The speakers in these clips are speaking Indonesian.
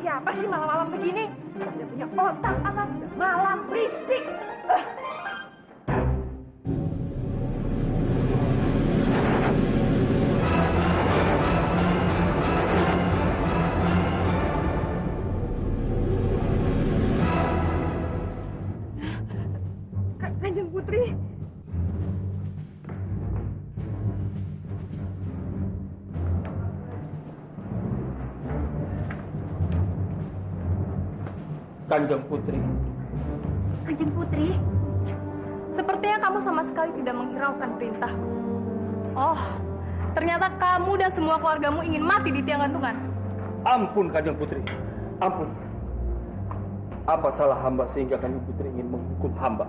Siapa sih malam-malam begini? Tidak punya otak apa? Sudah malam berisik. Kanjeng Putri. Kanjeng Putri. Kanjeng Putri, sepertinya kamu sama sekali tidak menghiraukan perintah. Oh, ternyata kamu dan semua keluargamu ingin mati di tiang gantungan. Ampun Kanjeng Putri, ampun. Apa salah hamba sehingga Kanjeng Putri ingin menghukum hamba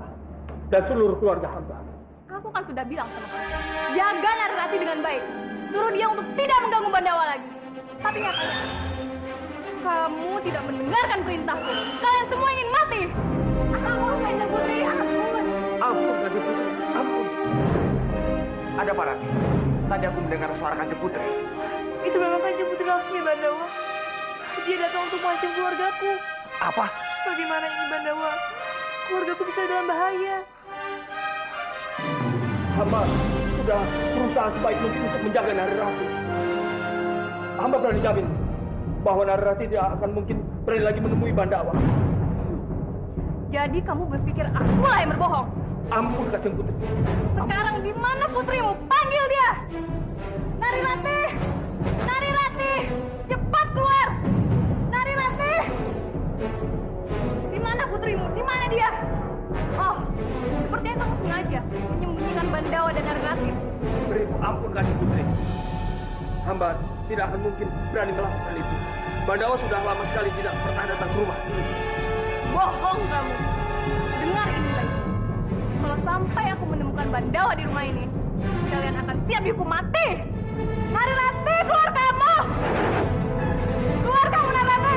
dan seluruh keluarga hamba? Aku kan sudah bilang sama kamu, jaga Narirati dengan baik. Suruh dia untuk tidak mengganggu Bandawa lagi. Tapi nyatanya, kamu tidak mendengarkan perintahku. Kalian semua ingin mati. Ampun, Kanjeng Putri, ampun. Ampun Kanjeng Putri, ampun. Ada apa, Rati? Tadi aku mendengar suara Kanjeng Putri. Itu memang Kanjeng Putri Laksmi Bandawa. Dia datang untuk mengancam keluargaku. Apa? Bagaimana ini Bandawa? Keluargaku bisa dalam bahaya. Hamba sudah berusaha sebaik mungkin untuk menjaga Narirati. Hamba berani jamin bahwa Narirati tidak akan mungkin berani lagi menemui Bandawa. Jadi kamu berpikir akulah yang berbohong? Ampun Kanjeng Putri. Sekarang di mana putrimu? Panggil dia. Narirati, Narirati, cepat keluar. Narirati, di mana putrimu? Di mana dia? Oh, sepertinya kamu sengaja menyembunyikan Bandawa dan Narirati. Beribu ampun Kanjeng Putri. Hamba tidak akan mungkin berani melakukan itu. Bandawa sudah lama sekali tidak pernah datang ke rumah ini. Bohong kamu. Dengar ini lagi. Kalau sampai aku menemukan Bandawa di rumah ini, kalian akan siap dihukum mati. Narirati, keluar kamu! Keluar kamu, Narirati!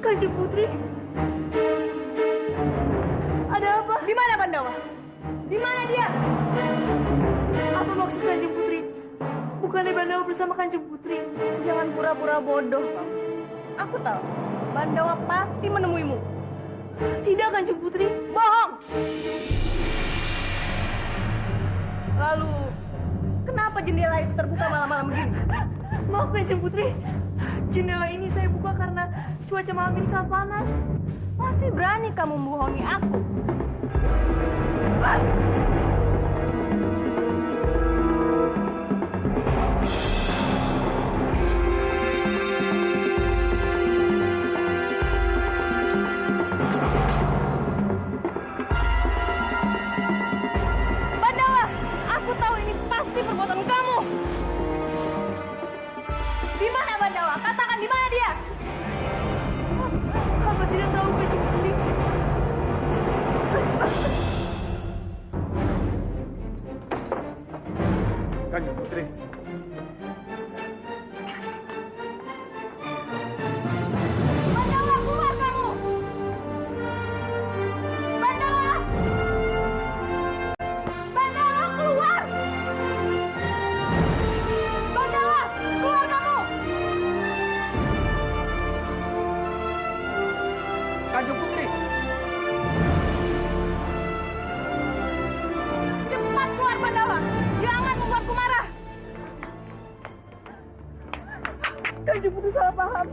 Kanjeng Putri, ada apa? Di mana Bandawa? Di mana dia? Apa maksud Kanjeng Putri? Bukannya Bandawa bersama Kanjeng Putri? Jangan pura-pura bodoh, kamu. Aku tahu, Bandawa pasti menemuimu. Tidak, Kanjeng Putri. Bohong! Lalu, kenapa jendela itu terbuka malam-malam begini? Maaf, Kanjeng Putri. Jendela ini saya buka karena cuaca malam ini sangat panas. Masih berani kamu membohongi aku? Bandawa, aku tahu ini pasti perbuatan kamu. Di mana Bandawa? Katakan di mana dia? Hamba tidak tahu, Kanjeng Putri. Kanjeng Putri. Cepat keluar Pandawa. Jangan membuatku marah. Kanjeng Putri salah paham.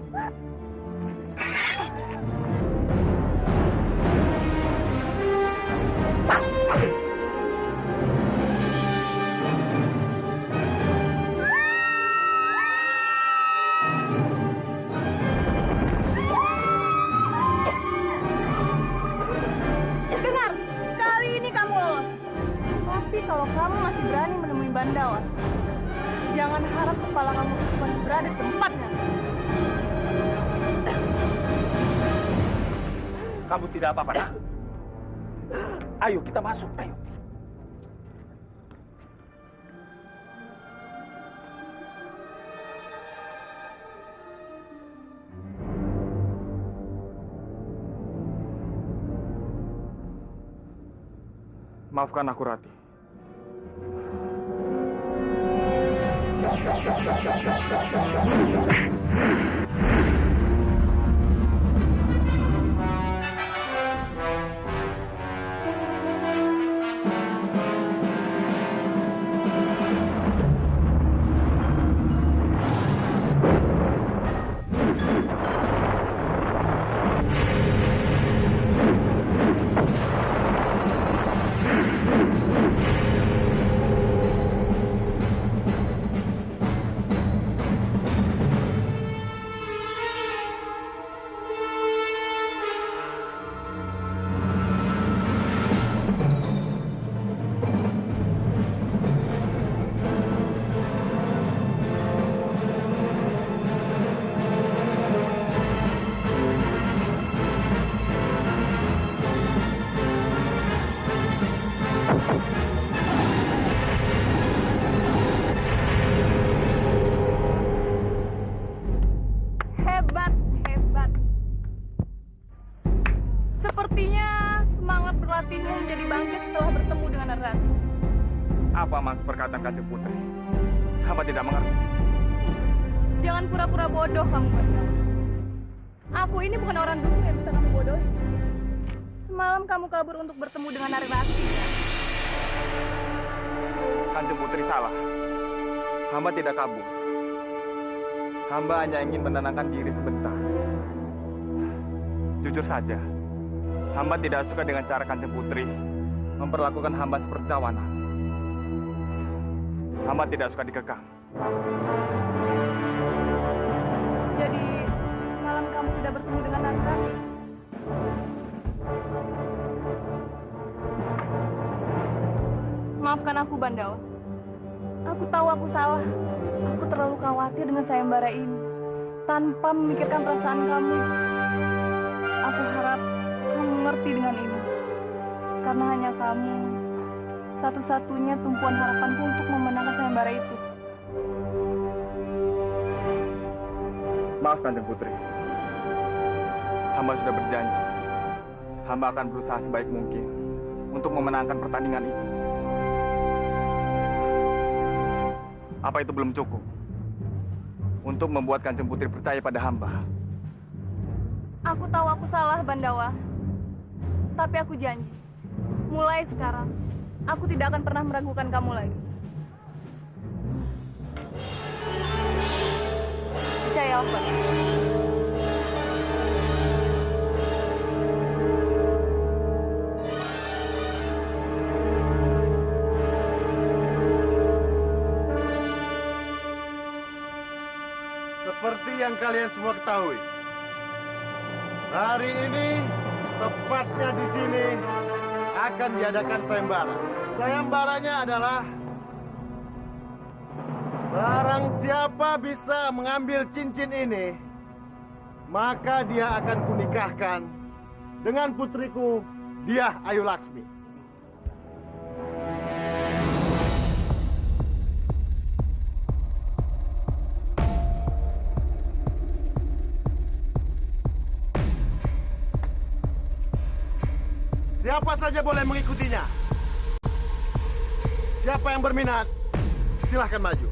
Dengar, kali ini kamu lolos. Tapi kalau kamu masih berani menemui Bandawa, jangan harap kepala kamu masih berada di tempatnya. Kamu tidak apa-apa, nak. Ayo kita masuk, ayo. Maafkan aku, Rati. Hebat, hebat. Sepertinya semangat berlatihmu menjadi bangkit setelah bertemu dengan Rati. Apa maksud perkataan Kanjeng Putri? Hamba tidak mengerti. Jangan pura-pura bodoh kamu, Bandawa. Aku ini bukan orang dulu yang bisa kamu bodohi. Semalam kamu kabur untuk bertemu dengan Rati. Ya? Kanjeng Putri salah. Hamba tidak kabur. Hamba hanya ingin menenangkan diri sebentar. Jujur saja, hamba tidak suka dengan cara Kanjeng Putri memperlakukan hamba seperti tawanan. Hamba tidak suka dikekang. Jadi semalam kamu tidak bertemu dengan Rati. Maafkan aku, Bandawa. Aku tahu aku salah. Aku terlalu khawatir dengan sayembara ini, tanpa memikirkan perasaan kamu. Aku harap kamu mengerti dengan ini. Karena hanya kamu, satu-satunya tumpuan harapanku untuk memenangkan sayembara itu. Maaf Kanjeng Putri. Hamba sudah berjanji. Hamba akan berusaha sebaik mungkin untuk memenangkan pertandingan itu. Apa itu belum cukup untuk membuat Kanjeng Putri percaya pada hamba? Aku tahu aku salah, Bandawa. Tapi aku janji, mulai sekarang, aku tidak akan pernah meragukan kamu lagi. Percaya aku. Seperti yang kalian semua ketahui, hari ini, tepatnya di sini, akan diadakan sayembara. Sayembaranya adalah barang siapa bisa mengambil cincin ini, maka dia akan kunikahkan dengan putriku, Diah Ayu Laksmi. Siapa saja boleh mengikutinya. Siapa yang berminat, silahkan maju.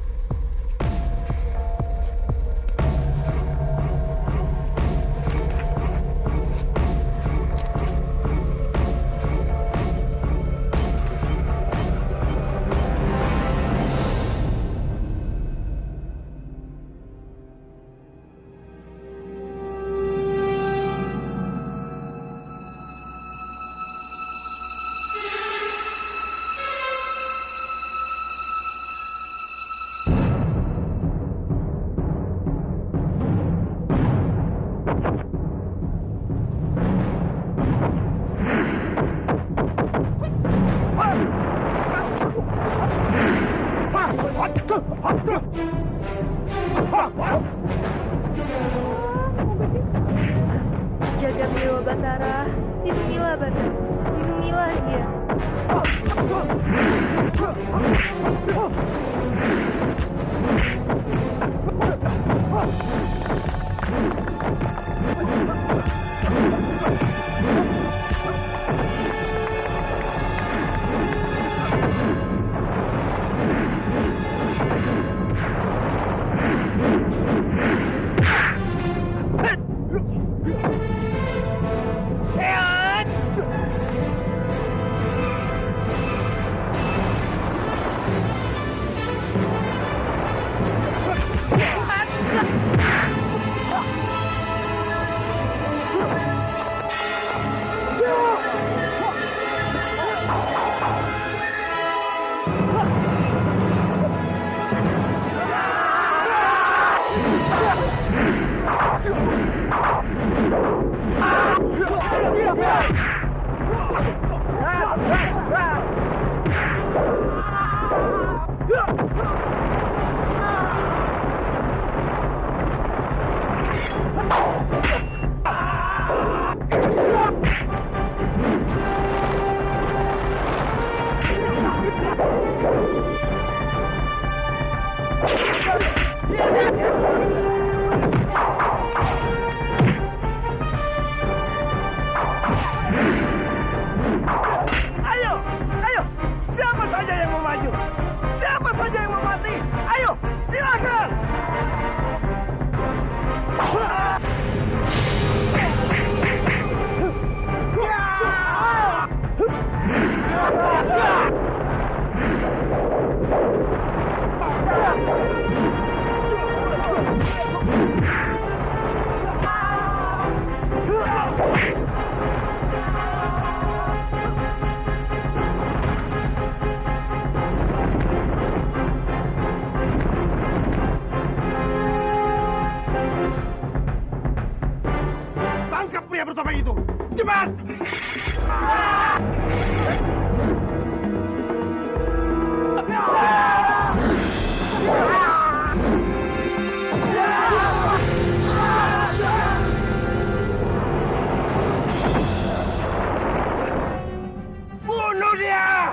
Jagat Dewa Batara, lindungilah Banda, lindungilah dia. Ayo, siapa saja yang mau maju? Siapa saja yang mau mati? Ayo, silakan. Tangkap pria bertopeng itu. Cepat! Bunuh dia!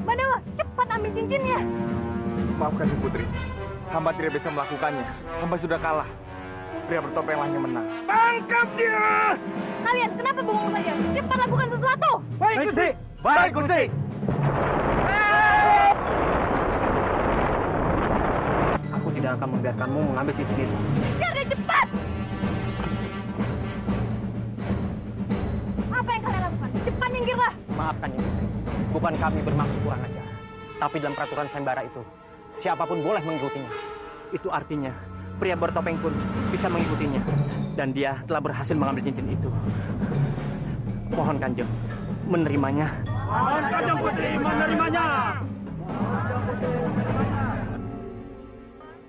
Bandawa, cepat ambil cincinnya. Maafkan Kanjeng Putri. Hamba tidak bisa melakukannya. Hamba sudah kalah. Pria bertopenglah yang menang. Tangkap dia! Kalian kenapa bengong saja? Cepat lakukan sesuatu. Baik, Gusti! Baik, Gusti! Aku tidak akan membiarkanmu mengambil cincin itu. Kejar dia cepat! Apa yang kalian lakukan? Cepat minggirlah! Maafkan Nyi Putri, bukan kami bermaksud kurang ajar. Tapi dalam peraturan sayembara itu, siapapun boleh mengikutinya. Itu artinya, pria bertopeng pun bisa mengikutinya. Dan dia telah berhasil mengambil cincin itu. Mohon Kanjeng, menerimanya. Mohon Kanjeng Putri menerimanya!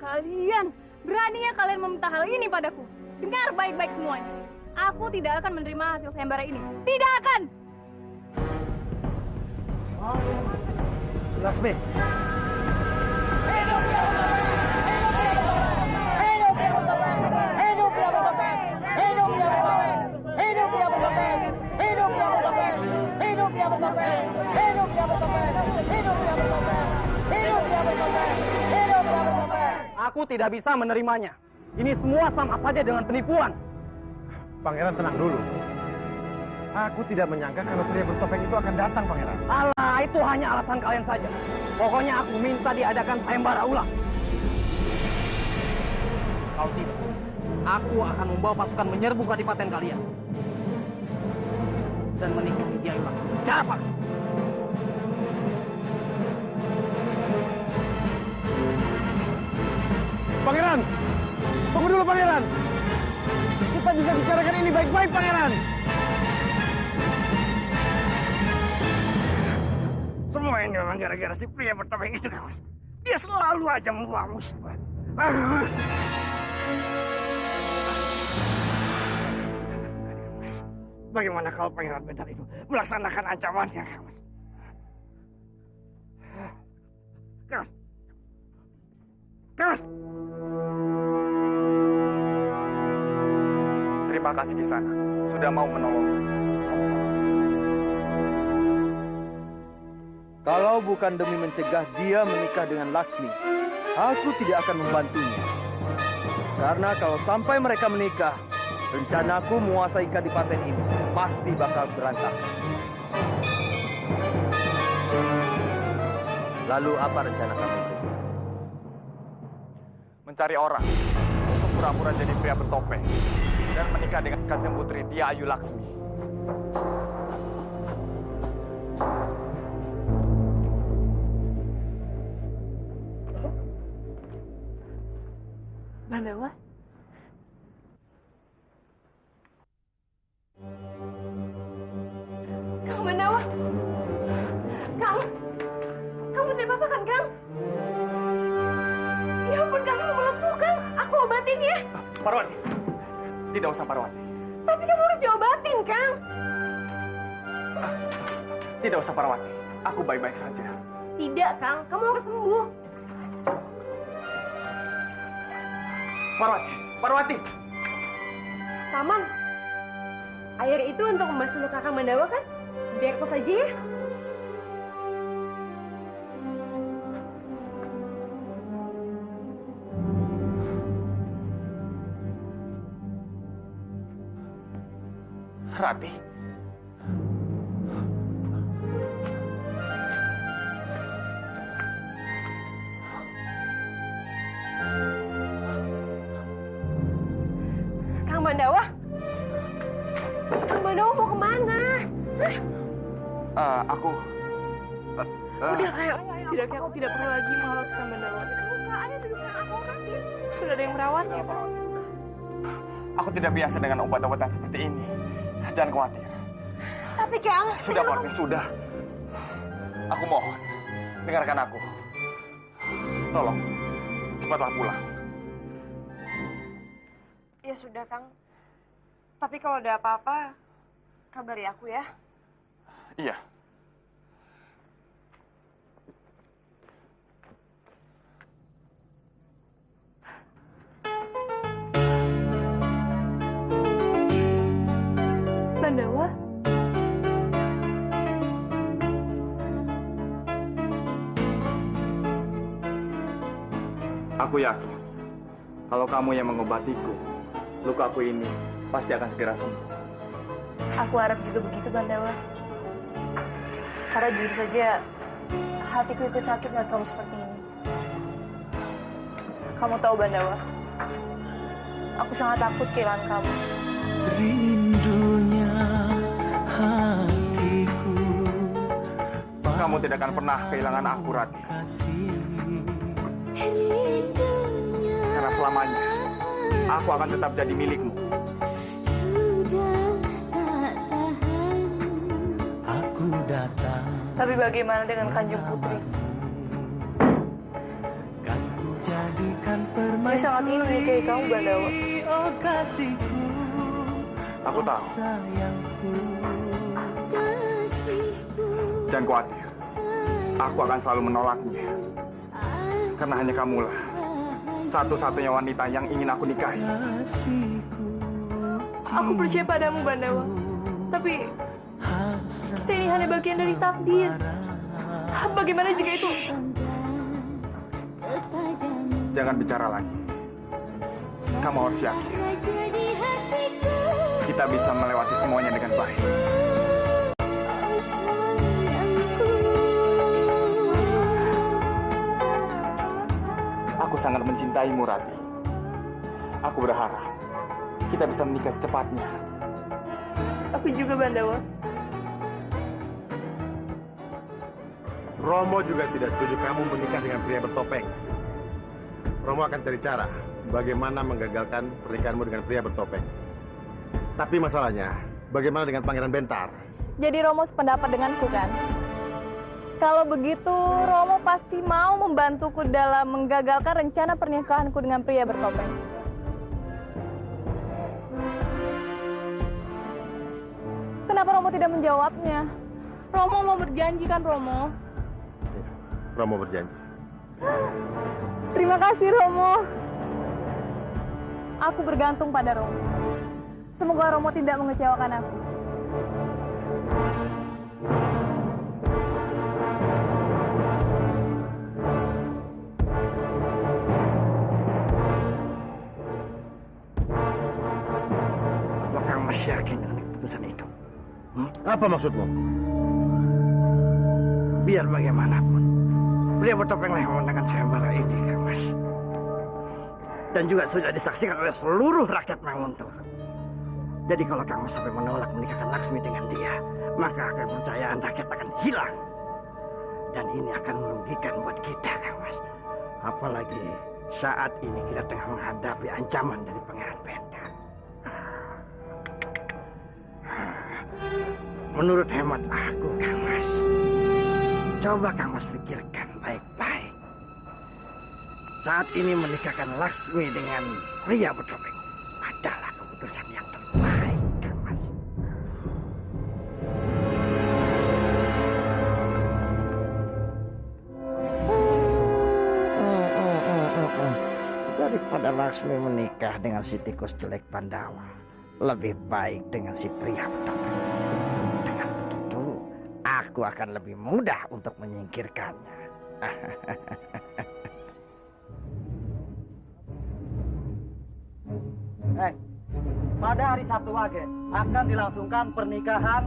Kalian, beraninya kalian meminta hal ini padaku. Dengar baik-baik semuanya. Aku tidak akan menerima hasil sayembara ini. Tidak akan! Laksmi. Aku tidak bisa menerimanya. Ini semua sama saja dengan penipuan. Pangeran tenang dulu. Aku tidak menyangka kalau pria bertopeng itu akan datang, Pangeran. Alah, itu hanya alasan kalian saja. Pokoknya aku minta diadakan sayembara ulang. Kalau tidak, aku akan membawa pasukan menyerbu kadipaten kalian. Dan menikahi Kiai Laksmi secara paksa. Pangeran! Tunggu dulu, Pangeran! Kita bisa bicarakan ini baik-baik, Pangeran! Semua ini memang gara-gara si pria bertopeng itu, Mas. Dia selalu aja membawa musibah. Bagaimana kalau Pangeran Bentar itu melaksanakan ancamannya, kawan? Kawan. Kawan. Terima kasih Kisana sudah mau menolong. Sama-sama. Kalau bukan demi mencegah dia menikah dengan Laksmi, aku tidak akan membantunya. Karena kalau sampai mereka menikah, rencanaku menguasai kadipaten ini pasti bakal berantakan. Lalu apa rencana kamu berikutnya? Mencari orang untuk pura-pura jadi pria bertopeng dan menikah dengan Kanjeng Putri Dia Ayu Laksmi. Bandawa? Kang Bandawa? Kang? Kamu tidak apa-apa kan, Kang? Ya ampun, Kang, kamu melepuh, Kang. Aku obatin ya. Parwati, tidak usah Parwati. Tapi kamu harus diobatin, Kang. Tidak usah Parwati, aku baik-baik saja. Tidak, Kang. Kamu harus sembuh. Parwati, Parwati. Paman, air itu untuk membasuh luka Kang Bandawa kan? Biar aku saja ya. Rati. Kang Bandawa? Kang Bandawa mau kemana? Aku... Udah kayak setidaknya aku tidak perlu lagi merawat Kang Bandawa. Kelukaannya tuh bukan aku sakit. Sudah ada yang merawatnya, Pak. Aku tidak biasa dengan obat-obatan seperti ini. Jangan khawatir. Tapi Kang... Sudah, Parwati, sudah. Aku mohon, dengarkan aku. Tolong, cepatlah pulang. Ya sudah, Kang. Tapi kalau ada apa-apa, kabari aku ya. Iya. Bandawa? Aku yakin, kalau kamu yang mengobatiku, lukaku ini pasti akan segera sembuh. Aku harap juga begitu, Bandawa. Karena jujur saja, hatiku ikut sakit melihat kamu seperti ini. Kamu tahu, Bandawa, aku sangat takut kehilangan kamu. Rindunya hatiku. Kamu tidak akan pernah kehilangan aku, Rati. Karena selamanya, aku akan tetap jadi milikmu. Aku datang. Tapi bagaimana dengan Kanjeng Putri? Kan ku jadikan Dia sangat ingin menikahi kamu, Bandawa. oh kasihku. Aku tahu. Sayangku. Jangan khawatir. Aku akan selalu menolaknya. Karena hanya kamulah satu-satunya wanita yang ingin aku nikahi. Aku percaya padamu, Bandawa. Tapi kita ini hanya bagian dari takdir. Bagaimana jika itu? Jangan bicara lagi. Kamu harus yakin. Kita bisa melewati semuanya dengan baik. Aku sangat mencintaimu, Rati. Aku berharap kita bisa menikah secepatnya. Aku juga, Bandawa. Romo juga tidak setuju kamu menikah dengan pria bertopeng. Romo akan cari cara bagaimana menggagalkan pernikahanmu dengan pria bertopeng. Tapi masalahnya, bagaimana dengan Pangeran Bentar? Jadi Romo sependapat denganku kan? Kalau begitu, Romo pasti mau membantuku dalam menggagalkan rencana pernikahanku dengan pria bertopeng. Kenapa Romo tidak menjawabnya? Romo mau berjanji kan, Romo? Iya, Romo berjanji. Terima kasih, Romo. Aku bergantung pada Romo. Semoga Romo tidak mengecewakan aku. Apakah masih yakin dengan keputusan itu? Apa maksudmu? Biar bagaimanapun, pria bertopeng yang memenangkan sayembara ini, Kang Mas. Dan juga sudah disaksikan oleh seluruh rakyat Manguntul. Jadi kalau Kang Mas sampai menolak menikahkan Laksmi dengan dia, maka kepercayaan rakyat akan hilang. Dan ini akan merugikan buat kita, Kang Mas. Apalagi saat ini kita tengah menghadapi ancaman dari Pangeran Benta. Menurut hemat aku, Kang Mas, coba Kang Mas pikirkan baik-baik. Saat ini menikahkan Laksmi dengan pria bertopeng adalah keputusan yang terbaik, Kang Mas. Daripada Laksmi menikah dengan si tikus jelek Pandawa, lebih baik dengan si pria bertopeng. Dengan begitu, aku akan lebih mudah untuk menyingkirkannya. Pada hari Sabtu Wage akan dilangsungkan pernikahan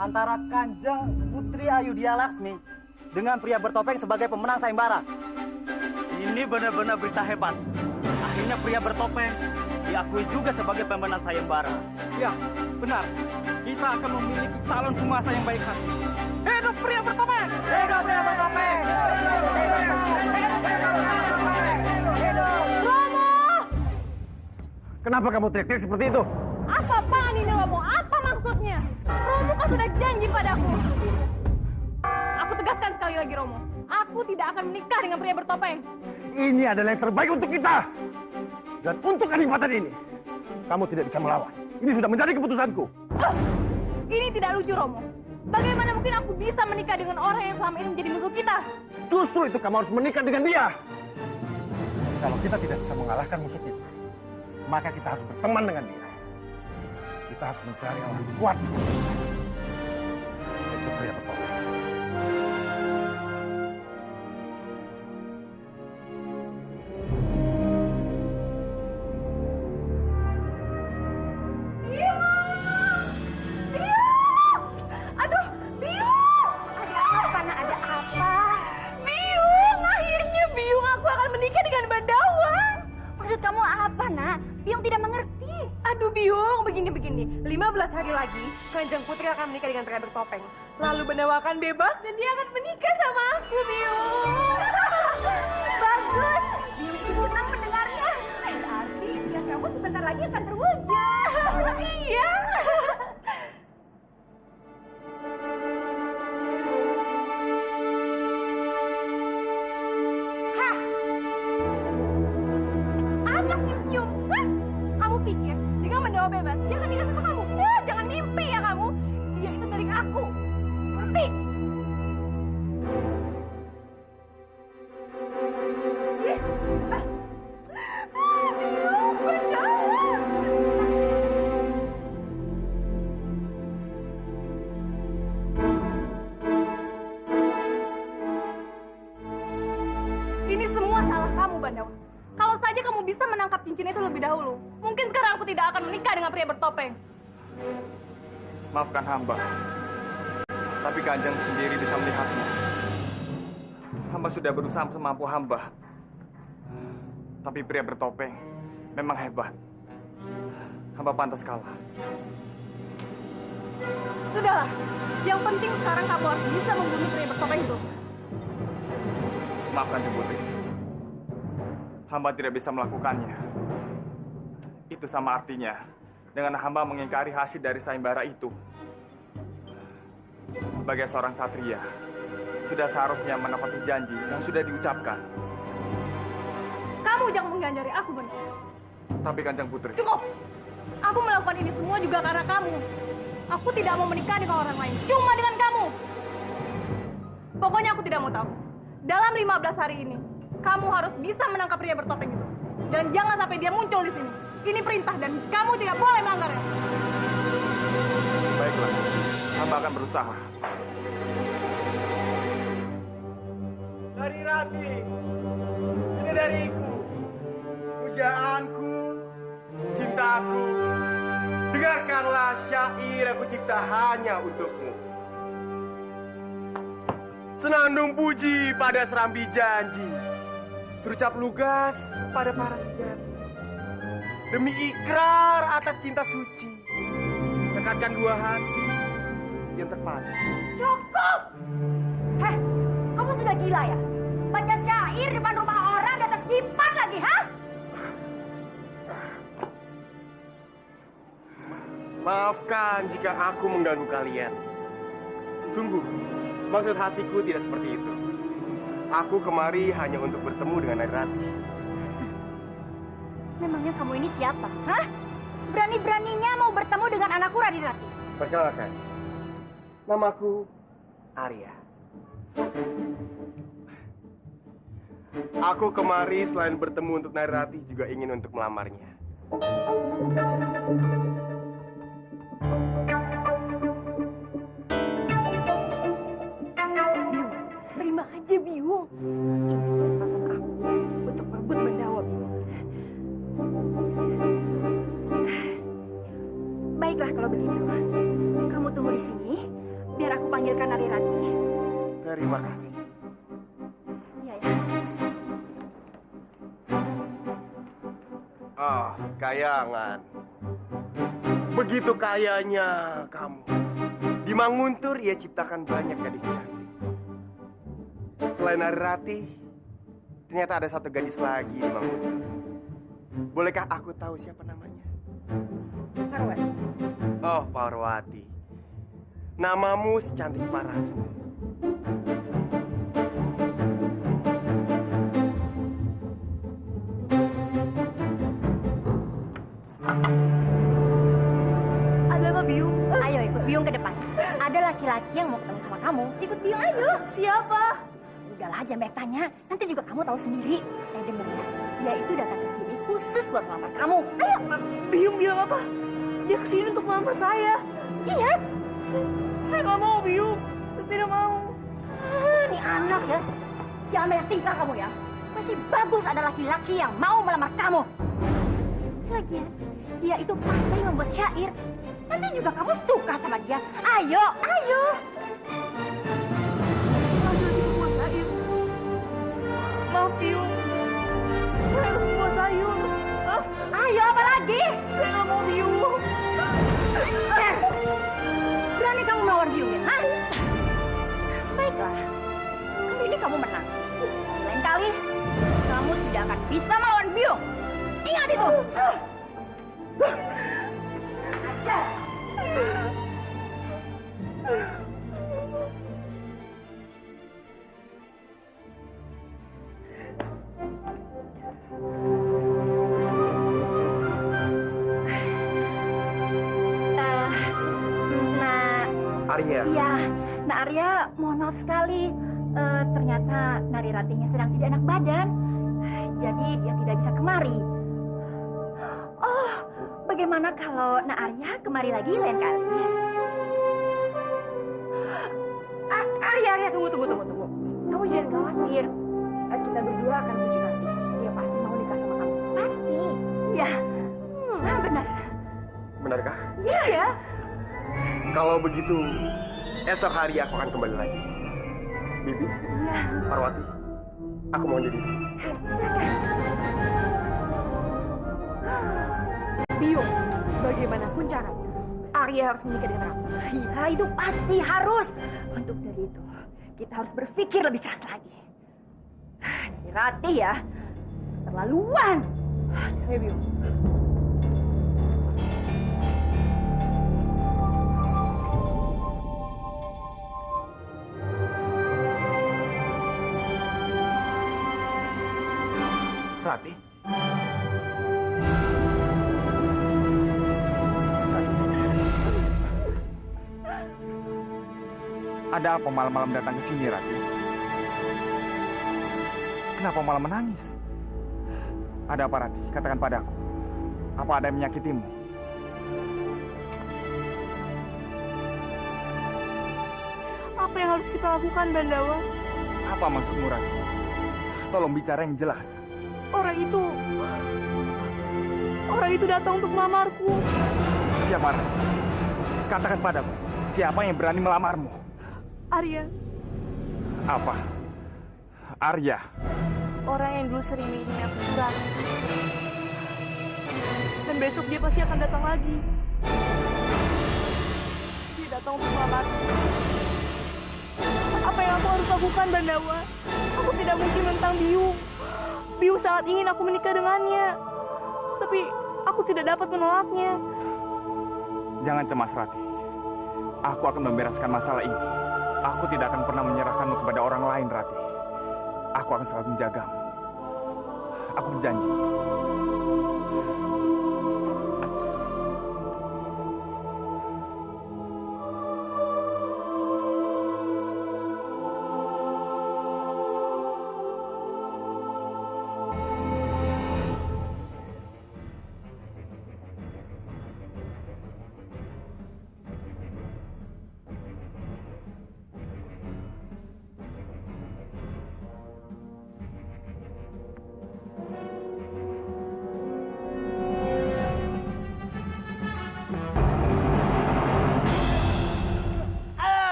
antara Kanjeng Putri Ayudhya Laksmi dengan pria bertopeng sebagai pemenang sayembara. Ini benar-benar berita hebat. Akhirnya pria bertopeng diakui juga sebagai pemenang sayembara. Ya, benar. Kita akan memiliki calon penguasa yang baik hati. Hidup pria bertopeng! Hidup pria bertopeng! Romo! Kenapa kamu teriak-teriak seperti itu? Apa-apaan ini, Romo? Apa maksudnya? Romo kan sudah janji padaku. Aku tegaskan sekali lagi, Romo. Aku tidak akan menikah dengan pria bertopeng. Ini adalah yang terbaik untuk kita. Dan untuk kenikmatan ini, kamu tidak bisa melawan. Ini sudah menjadi keputusanku. Ini tidak lucu, Romo. Bagaimana mungkin aku bisa menikah dengan orang yang selama ini menjadi musuh kita? Justru itu kamu harus menikah dengan dia. Kalau kita tidak bisa mengalahkan musuh kita, maka kita harus berteman dengan dia. Kita harus mencari orang kuat seperti dia. Itu pria bertopeng. Aduh, Biung! Ada apa, nak? Ada apa? Biung! Akhirnya Biung aku akan menikah dengan Bandawa. Maksud kamu apa, nak? Biung tidak mengerti. Aduh, Biung, begini. 15 hari lagi, Kanjeng Putri akan menikah dengan pria bertopeng. Lalu Bandawa akan bebas dan dia akan menikah sama aku, Biung. Bagus! Biung itu senang mendengarnya. Berarti impian kamu sebentar lagi akan terwujud. Iya. Hah? Apa senyum-senyum? Hah? Kamu pikir dengan Bandawa bebas, dia akan nikah sama kamu? Jangan mimpi ya kamu. Dia itu milik aku. Ngerti? Ih, Biung, Bandawa. Ini semua salah kamu, Bandawa. Kalau saja kamu bisa menangkap cincin itu lebih dahulu, mungkin sekarang aku tidak akan menikah dengan pria bertopeng. Maafkan hamba. Tapi Kanjeng sendiri bisa melihatnya. Hamba sudah berusaha semampu hamba. Tapi pria bertopeng memang hebat. Hamba pantas kalah. Sudahlah, yang penting sekarang kamu harus bisa membunuh pria bertopeng itu. Maaf Kanjeng Putri. Hamba tidak bisa melakukannya. Itu sama artinya dengan hamba mengingkari hasil dari sayembara itu. Sebagai seorang satria, sudah seharusnya menepati janji yang sudah diucapkan. Kamu jangan mengganjari aku, Bandawa. Tapi Kanjeng Putri, Cukup! Aku melakukan ini semua juga karena kamu. Aku tidak mau menikah dengan orang lain, cuma dengan kamu. Pokoknya aku tidak mau tahu. Dalam 15 hari ini, kamu harus bisa menangkap pria bertopeng itu. Dan jangan sampai dia muncul di sini. Ini perintah dan kamu tidak boleh melanggarnya. Baiklah, hamba akan berusaha. Dari Rati, ini dariku, pujaanku, cintaku. Dengarkanlah syair aku cipta hanya untukmu. Senandung puji pada serambi janji, terucap lugas pada para sejati. Demi ikrar atas cinta suci, dekatkan dua hati yang terpadu. Cukup! Heh, kamu sudah gila ya? Baca syair depan rumah orang di atas kipas lagi, hah? Maafkan jika aku mengganggu kalian. Sungguh, maksud hatiku tidak seperti itu. Aku kemari hanya untuk bertemu dengan Narirati. Memangnya kamu ini siapa, hah? Berani-beraninya mau bertemu dengan anakku Narirati. Perkenalkan, namaku Arya. Aku kemari selain bertemu untuk Narirati juga ingin untuk melamarnya. Terima aja, Biung. Ini kesempatan aku untuk merebut Bendawa, Biung. Baiklah kalau begitu. Kamu tunggu di sini, biar aku panggilkan Narirati. Terima kasih. Iya, ya. Ah, kayangan. Begitu kayanya kamu. Di Manguntur ia ciptakan banyak gadis cantik. Selain Narirati, ternyata ada satu gadis lagi di Manguntur. Bolehkah aku tahu siapa namanya? Parwati. Oh, Parwati. Namamu secantik parasmu. Ada apa, Biung? Ayo ikut Biung ke depan. Ada laki-laki yang mau ketemu sama kamu. Ikut Biung ayo. Siapa? Udahlah, jangan banyak tanya. Nanti juga kamu tahu sendiri. Dengar ya. Dia itu datang ke sini khusus buat melamar kamu. Ayo. Biung bilang apa? Dia kesini untuk melamar saya. Iya. Saya nggak mau, Biung. Saya tidak mau. Ini anak ya. Jangan banyak tingkah kamu ya. Masih bagus ada laki-laki yang mau melamar kamu. Lagian, dia itu pandai membuat syair. Nanti juga kamu suka sama dia. Ayo, ayo. Membuat syair. Maaf, Biung. Saya harus membuat sayur. Ayo, apa lagi? Saya nggak mau, Biung. Berani kamu melawan Biung ya? Hah? Baiklah. Kali ini kamu menang. Lain kali, kamu tidak akan bisa melawan Biung. Ingat itu. Arya. Iya, Nak Arya, mohon maaf sekali. Ternyata Nariratinya sedang tidak enak badan. Jadi dia tidak bisa kemari. Oh, bagaimana kalau Nak Arya kemari lagi lain kali? Arya, tunggu. Kamu jangan khawatir. Kita berdua akan tuju nanti. Dia pasti mau nikah sama kamu. Pasti. Iya. Benar. Benarkah? Iya ya. Kalau begitu, esok hari aku akan kembali lagi. Bibi, Iya. Parwati, aku mohon jadi. Biung, bagaimanapun caranya, Arya harus menikah dengan aku. Iya, itu pasti harus. Untuk dari itu, kita harus berpikir lebih keras lagi. Ini Rati ya, terlaluan. Ayo, Biung. Rati? Ada apa malam-malam datang ke sini, Rati? Kenapa malah menangis? Ada apa, Rati? Katakan padaku. Apa ada yang menyakitimu? Apa yang harus kita lakukan, Bandawa? Apa maksudmu, Rati? Tolong bicara yang jelas. Orang itu datang untuk melamarku. Siapa, Rati? Katakan padaku. Siapa yang berani melamarmu? Arya, Apa? Arya? orang yang dulu sering mengirim aku surat. Dan besok dia pasti akan datang lagi. Dia datang untuk melamarku. Apa yang aku harus lakukan, Bandawa? Aku tidak mungkin menentang Biu. Biu sangat ingin aku menikah dengannya. Tapi aku tidak dapat menolaknya. Jangan cemas, Rati. Aku akan membereskan masalah ini. Aku tidak akan pernah menyerahkanmu kepada orang lain, Rati. Aku akan selalu menjagamu. Aku berjanji.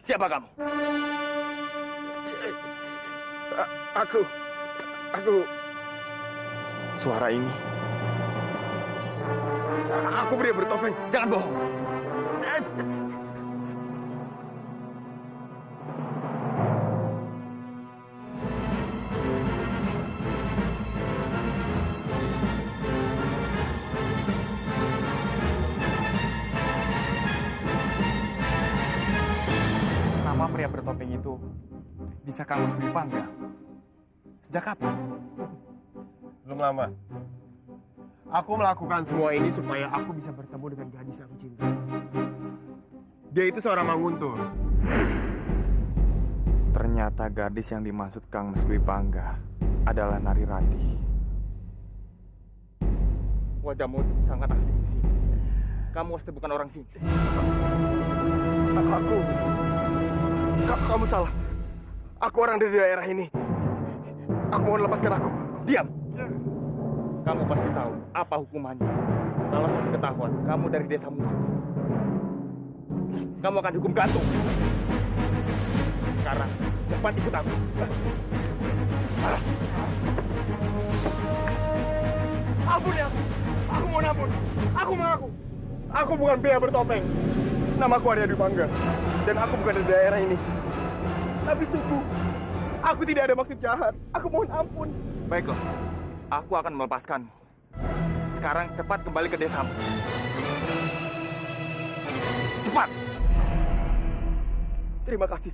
Siapa kamu? Aku... Suara ini. Aku pria bertopeng. Jangan bohong. Nama pria bertopeng itu bisa kamu dipanggang. Sejak kapan? Belum lama. Aku melakukan semua ini supaya aku bisa bertemu dengan gadis yang aku cinta. Dia itu seorang Manguntur. Ternyata gadis yang dimaksud Kang Mas Dwi Pangga adalah Nari Rati. Wajahmu sangat asing di sini. Kamu pasti bukan orang sini. Kamu salah. Aku orang dari daerah ini. Aku mohon lepaskan aku. Diam. Kamu pasti tahu apa hukumannya. Kalau sampai ketahuan kamu dari desa musuh, kamu akan dihukum gantung. Sekarang cepat ikut aku. Ampun ya. Aku mohon ampun. Aku mengaku. Aku bukan pria bertopeng. Namaku Arya Dwi Pangga. Dan aku bukan dari daerah ini. Tapi sungguh, aku tidak ada maksud jahat. Aku mohon ampun. Baiklah, aku akan melepaskanmu. Sekarang cepat kembali ke desamu. Cepat! Terima kasih.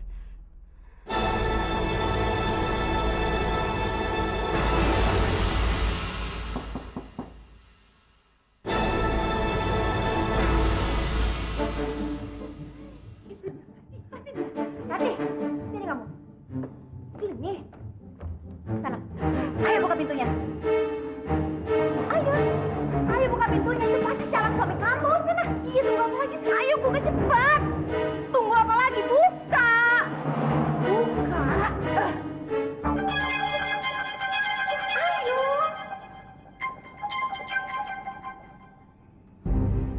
Rati, sini kamu. Sini. Sana. Ayo buka pintunya. Ayo. Ayo buka pintunya. Itu pasti calon suami kamu. Sana. Iya, tunggu apa lagi sih? Ayo buka cepat. Tunggu apa lagi? Buka. Buka. Ayo.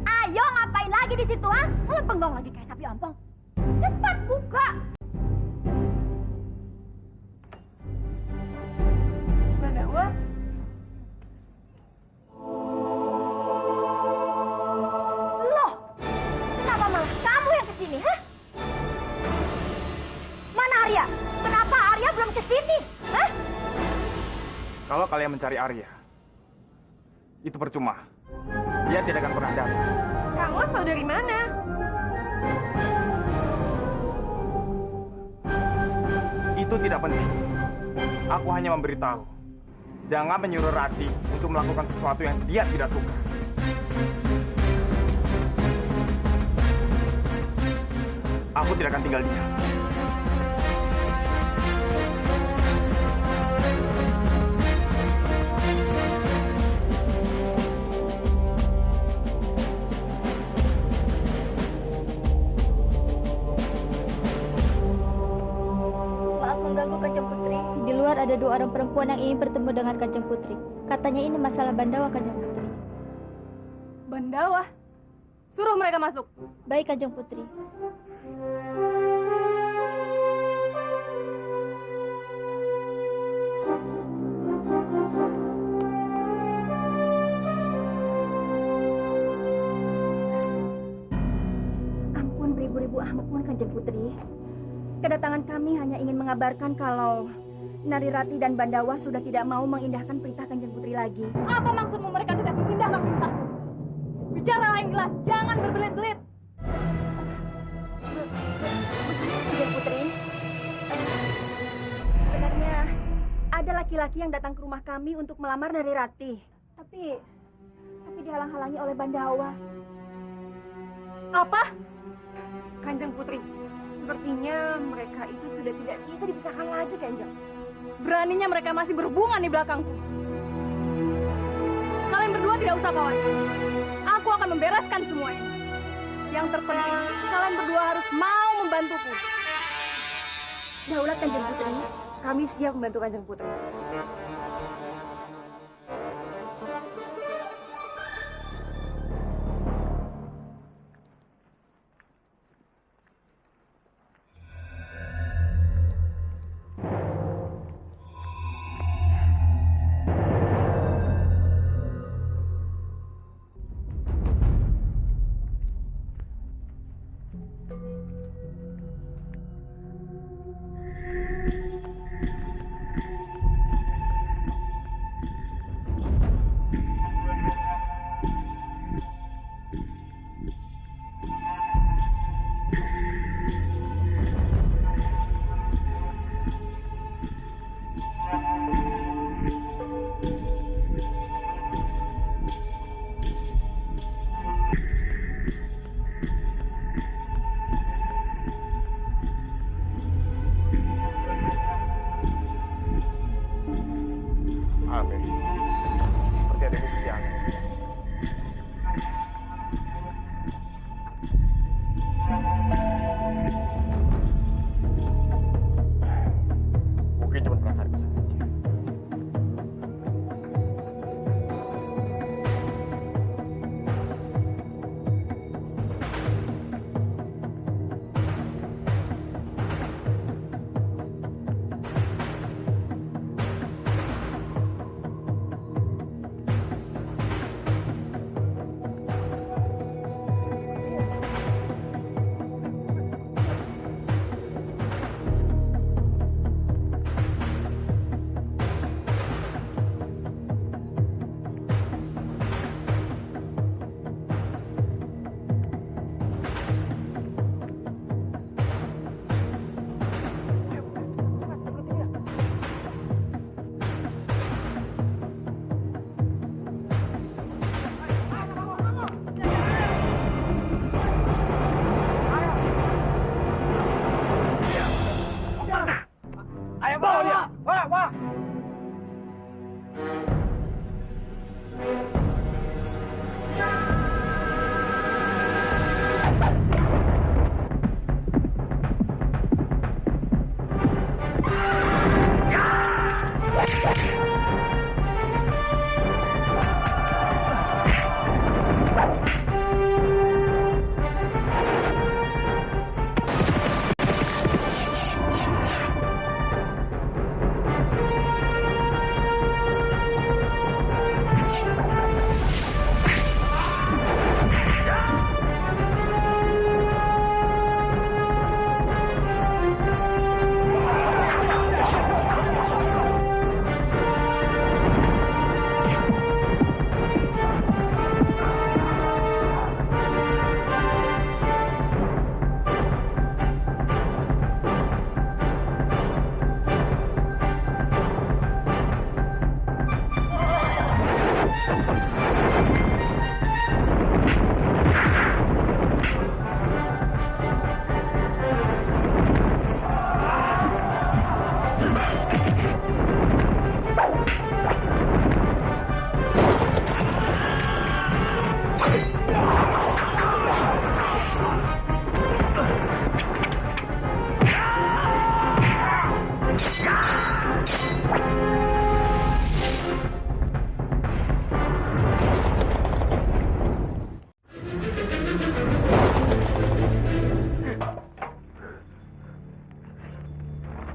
Ayo ngapain lagi di situ, ah? Malah bengong lagi kayak sapi ompong. Cepat buka. Bandawa, Loh, kenapa malah kamu yang kesini, hah? Mana Arya? Kenapa Arya belum kesini, hah? Kalau kalian mencari Arya, itu percuma. Dia tidak akan pernah datang. Kang Mas tahu dari mana? Itu tidak penting. Aku hanya memberitahu. Jangan menyuruh Rati untuk melakukan sesuatu yang dia tidak suka. Aku tidak akan tinggal diam. Maaf mengganggu Kanjeng Putri. Di luar ada 2 orang perempuan yang ingin bertemu dengan Kanjeng Putri. Katanya ini masalah Bandawa, Kanjeng Putri. Bandawa? Suruh mereka masuk. Baik, Kanjeng Putri. Ampun beribu-ribu ampun Kanjeng Putri. Kedatangan kami hanya ingin mengabarkan kalau Narirati dan Bandawa sudah tidak mau mengindahkan perintah Kanjeng Putri lagi. Apa maksudmu mereka tidak mengindahkan perintahku? Bicara lain kelas, jangan berbelit-belit. Kanjeng Putri, sebenarnya ada laki-laki yang datang ke rumah kami untuk melamar Narirati. Tapi dihalang-halangi oleh Bandawa. Apa? Kanjeng Putri, sepertinya mereka itu sudah tidak bisa dipisahkan lagi, Kanjeng. Beraninya mereka masih berhubungan di belakangku. Kalian berdua tidak usah khawatir. Aku akan membereskan semuanya. Yang terpenting, kalian berdua harus mau membantuku. Daulat Kanjeng Putri, kami siap membantu Kanjeng Putri.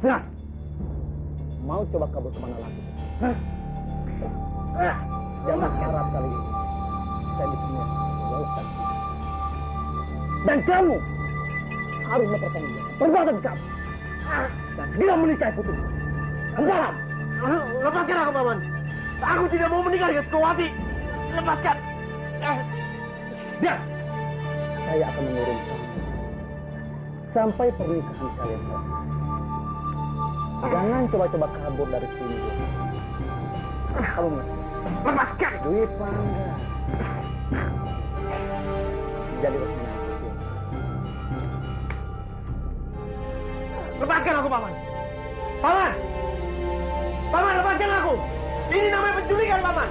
Nah, mau coba kabur kemana lagi? Hah? Jangan harap kali ini saya bisa menjauhkan. Dan kamu harus mempertanggungjawabkan perbuatan kamu. Dan tidak menikahi putri. Sekarang, lepaskan aku, Paman. Aku tidak mau menikah dengan Sukawati. Lepaskan. Dia, saya akan mengurung kamu sampai pernikahan kalian selesai. Jangan coba-coba kabur dari sini. Kamu lepaskan. Dwi Pangga. Jadi menantu. Lepaskan aku, Paman. Paman! Paman, lepaskan aku! Ini namanya penculikan, Paman!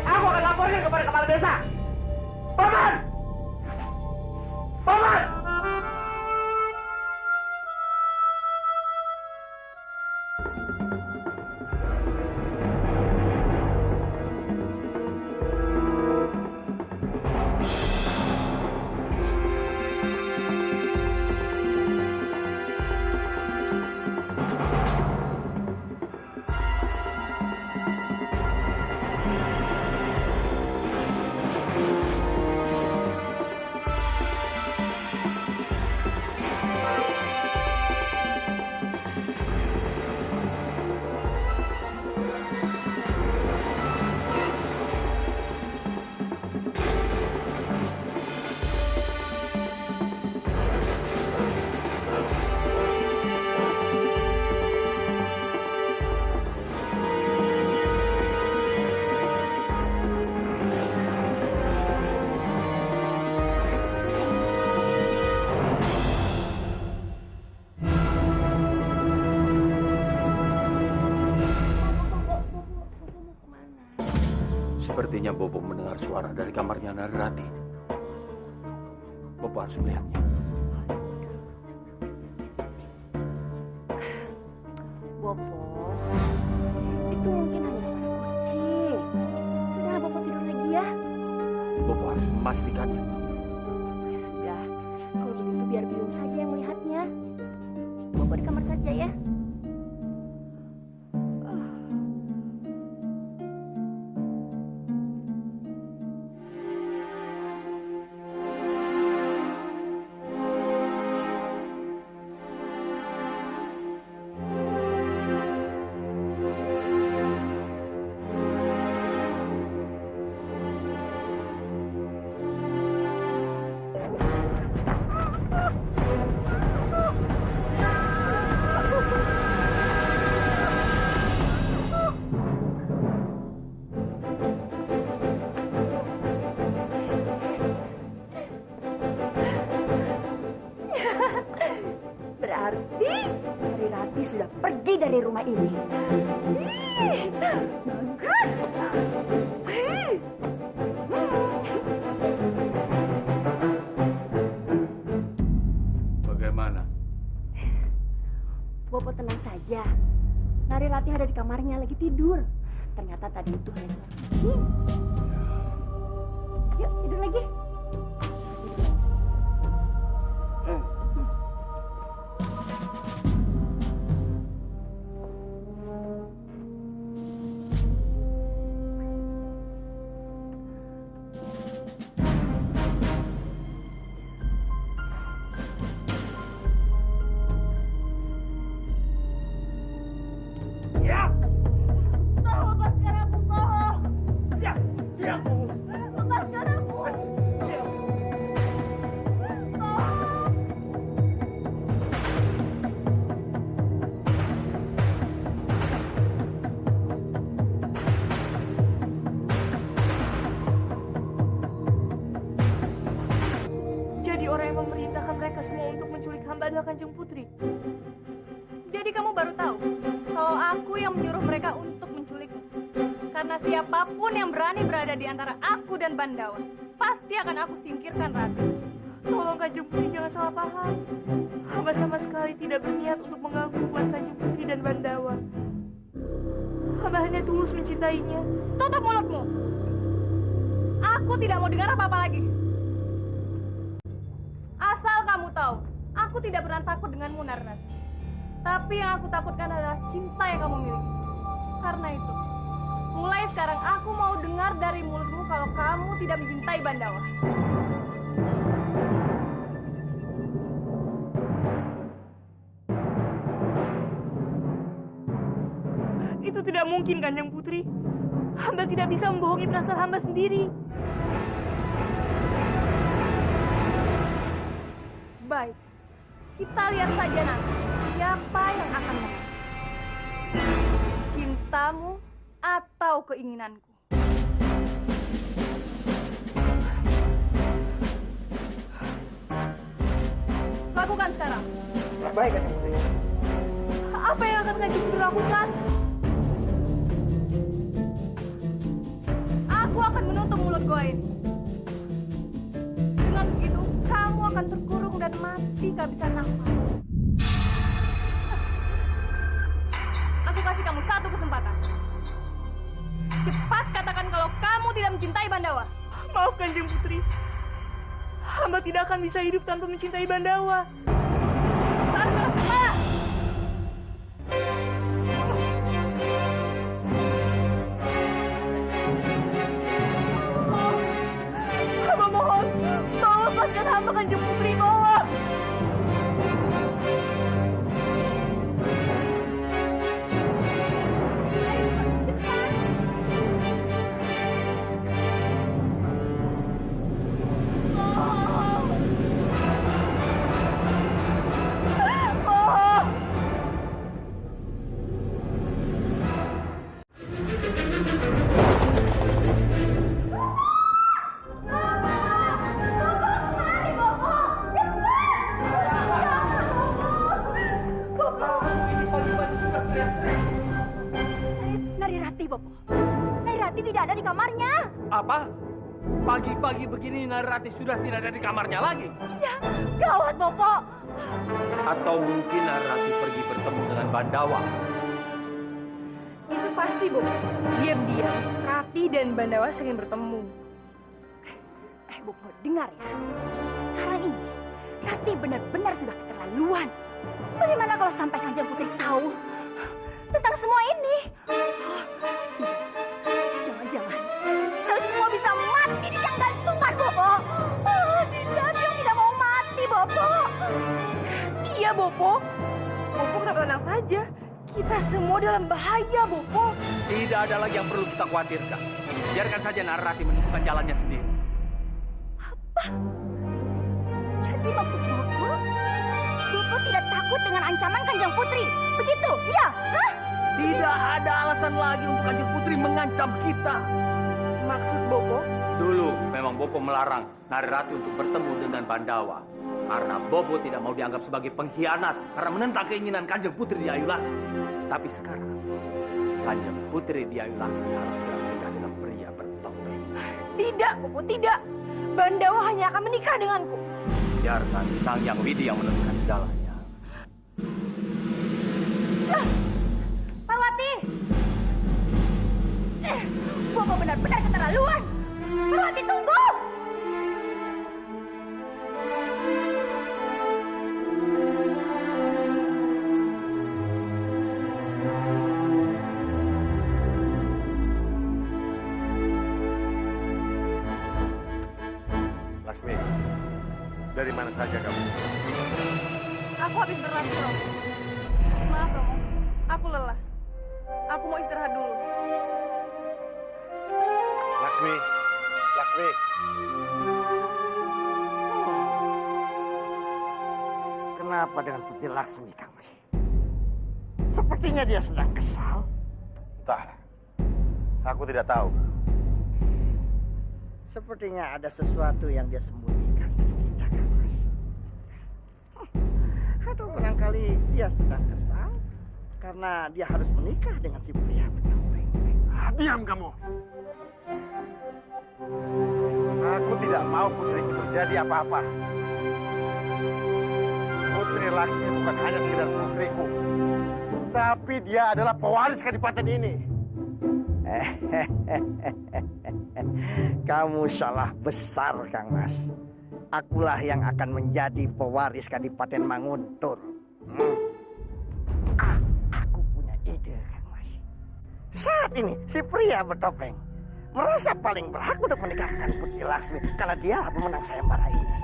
Aku akan laporkan kepada kepala desa! Paman! Paman! Sepertinya Bobo mendengar suara dari kamarnya Narirati. Bobo harus melihatnya. Bobo, itu mungkin hanya suara kucing. Udah, Bobo tidur lagi ya. Bobo harus memastikannya. Ya sudah, kalau begitu biar Biung saja yang melihatnya. Bobo di kamar saja ya. Berarti Narirati sudah pergi dari rumah ini. Bagus. Bagaimana? Bobo tenang saja. Narirati ada di kamarnya lagi tidur. Ternyata tadi itu hanya suara kucing. Yuk tidur lagi. semua untuk menculik hamba adalah Kanjeng Putri. Jadi kamu baru tahu kalau aku yang menyuruh mereka untuk menculikku. Karena siapapun yang berani berada di antara aku dan Bandawa, pasti akan aku singkirkan, Ratu. Tolong Kanjeng Putri jangan salah paham. Hamba sama sekali tidak berniat untuk mengganggu hubungan Kanjeng Putri dan Bandawa. Hamba hanya tulus mencintainya. Tutup mulutmu. Aku tidak mau dengar apa-apa lagi. Asal kamu tahu, aku tidak pernah takut denganmu, Narirati. Tapi yang aku takutkan adalah cinta yang kamu miliki. Karena itu, mulai sekarang aku mau dengar dari mulutmu kalau kamu tidak mencintai Bandawa. Itu tidak mungkin, Kanjeng Putri. Hamba tidak bisa membohongi perasaan hamba sendiri. Baik, kita lihat saja nanti siapa yang akan menang. Cintamu atau keinginanku. Lakukan sekarang. Baik, Kanjeng Putri. Apa yang akan Kanjeng Putri lakukan? Aku akan menutup mulut gua ini. Dengan begitu, kamu akan terkurung dan mati kehabisan nafas. Aku kasih kamu satu kesempatan. Cepat katakan kalau kamu tidak mencintai Bandawa. Maaf, Kanjeng Putri. Hamba tidak akan bisa hidup tanpa mencintai Bandawa. Taruh keras kepala. Hamba mohon, tolong lepaskan hamba, Kanjeng Putri, tolong. Narirati, Bopo. Narirati tidak ada di kamarnya. Apa? Pagi-pagi begini Narirati sudah tidak ada di kamarnya lagi? Iya, gawat, Bopo. Atau mungkin Narirati pergi bertemu dengan Bandawa? Itu pasti, Bopo. Diam-diam, Rati dan Bandawa sering bertemu. Bopo, dengar ya. Sekarang ini, Rati benar-benar sudah keterlaluan. Bagaimana kalau sampai Kanjeng Putri tahu tentang semua ini? Tidak. Jangan-jangan kita semua bisa mati di tiang gantungan, Bopo. Tidak, dia tidak mau mati, Bopo. Iya, Bopo. Bopo kenapa tenang saja? Kita semua dalam bahaya, Bopo. Tidak ada lagi yang perlu kita khawatirkan. Biarkan saja Narirati menentukan jalannya sendiri. Apa? Jadi maksud Bopo? Bopo tidak takut dengan ancaman Kanjeng Putri? Begitu? Iya? Hah? Tidak ada alasan lagi untuk Kanjeng Putri mengancam kita. Maksud Bopo? Dulu memang Bopo melarang Narirati untuk bertemu dengan Bandawa. Karena Bopo tidak mau dianggap sebagai pengkhianat karena menentang keinginan Kanjeng Putri di Ayu Laksmi. Tapi sekarang, Kanjeng Putri di Ayu Laksmi harus segera menikah dengan pria bertopeng. Tidak, Bopo, tidak. Bandawa hanya akan menikah denganku. Biarkan Sang Yang Widi yang menentukan segalanya. Parwati! Bopo benar-benar keterlaluan. Parwati, tunggu! Laksmi, dari mana saja kamu? Aku habis berlatih, Romo. Maaf, Romo. Aku lelah. Aku mau istirahat dulu. Laksmi, Laksmi. Kenapa dengan Putri Laksmi, Kang Mas? Sepertinya dia sedang kesal. Entahlah. Aku tidak tahu. Sepertinya ada sesuatu yang dia sembunyikan dari kita, Kang Mas. Atau barangkali dia sedang kesal karena dia harus menikah dengan si pria bertopeng. Diam kamu. Aku tidak mau putriku terjadi apa-apa. Putri Laksmi bukan hanya sekedar putriku, tapi dia adalah pewaris kadipaten ini. Kamu salah besar, Kang Mas. Akulah yang akan menjadi pewaris Kadipaten Manguntur. ide, Kang Mas. Saat ini si pria bertopeng merasa paling berhak untuk menikahkan Putri Laksmi karena dialah pemenang sayembara ini.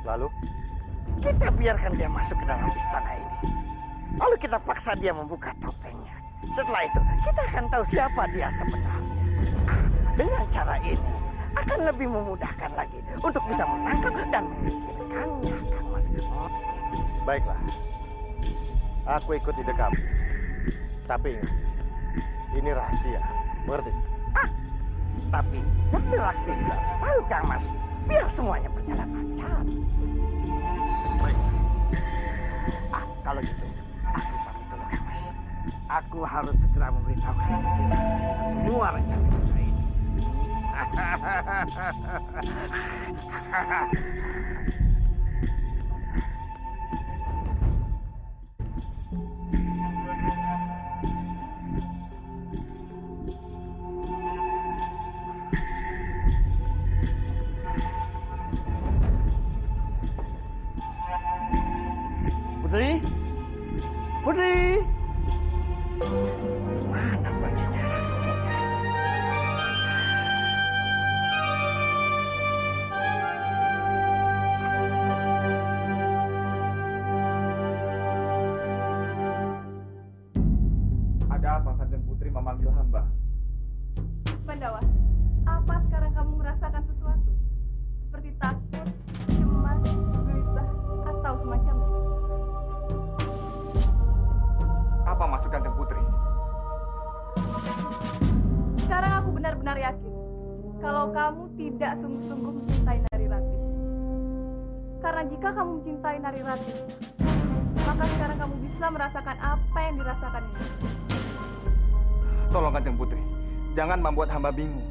Lalu? Kita biarkan dia masuk ke dalam istana ini. Lalu kita paksa dia membuka topengnya. Setelah itu, kita akan tahu siapa dia sebenarnya. Dengan cara ini, akan lebih memudahkan lagi untuk bisa menangkap dan menyingkirkannya, Kang Mas. Baiklah. Aku ikut ide kamu. Tapi ingat, ini rahasia. Mengerti? Tapi Putri Laksmi juga harus tahu, Kang Mas. Biar semuanya berjalan lancar. Kalau gitu, aku pamit dulu, Kang Mas. Aku harus segera memberitahukan Putri Laksmi semua rencana kita ini. Putri? Putri? Mana bajunya? Ada apa Kanjeng Putri memanggil hamba? Pandawa, apa sekarang kamu merasakan sesuatu? Seperti takut, cemas, gelisah, atau semacamnya? Apa maksud Kanjeng Putri? Sekarang aku benar-benar yakin kalau kamu tidak sungguh-sungguh mencintai Nari Ratih. Karena jika kamu mencintai Nari Ratih, maka sekarang kamu bisa merasakan apa yang dirasakan ini. Tolong Kanjeng Putri, jangan membuat hamba bingung.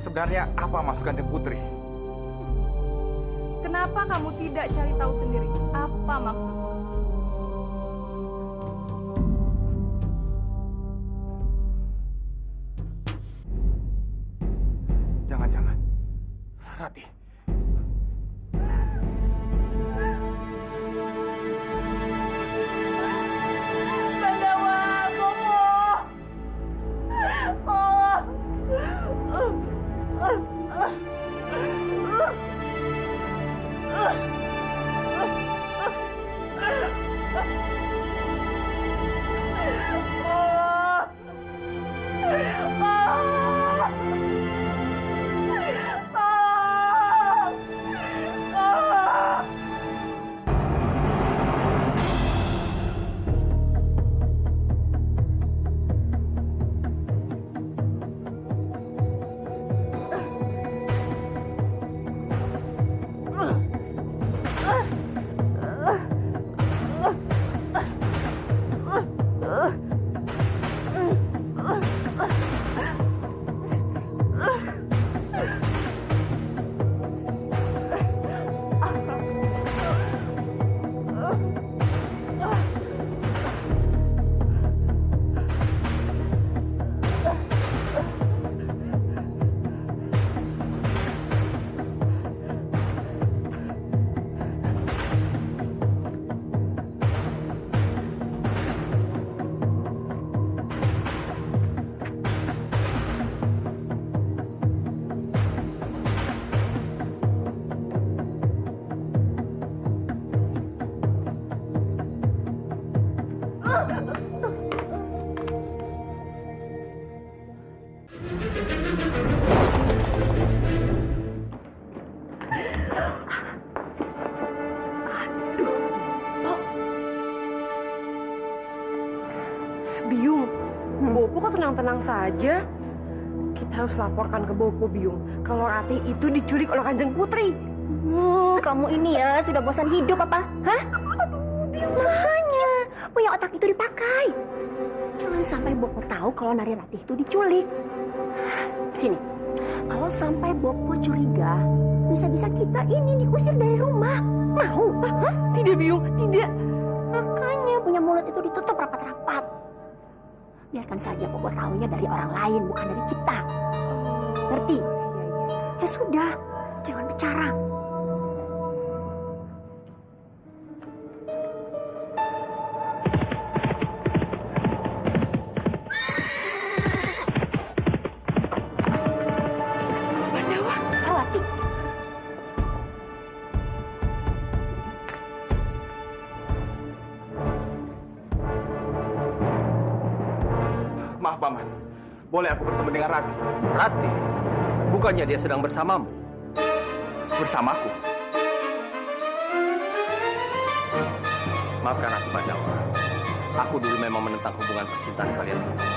Sebenarnya apa maksud Kanjeng Putri? Kenapa kamu tidak cari tahu sendiri apa maksudnya? Jangan-jangan Ratih. Pandawa, Bobo! Biung, Bopo kok tenang-tenang saja? Kita harus laporkan ke Bopo, Biung, kalau Ratih itu diculik oleh Kanjeng Putri. Kamu ini ya sudah bosan hidup apa? Hah? Aduh, Biung, makanya punya otak itu dipakai. Jangan sampai Bopo tahu kalau Nari Ratih itu diculik. Sini, kalau sampai Bopo curiga, bisa-bisa kita ini diusir dari rumah. Mau? Hah? Tidak, Biung, tidak. Makanya punya mulut itu ditutup rapat-rapat. Biarkan saja Bopo tahunya dari orang lain, bukan dari kita. Ngerti? Ya sudah, jangan bicara. boleh aku bertemu dengan Rati? Rati? Bukannya dia sedang bersamamu? Bersamaku? Maafkan aku, Pandawa. Aku dulu memang menentang hubungan percintaan kalian berdua.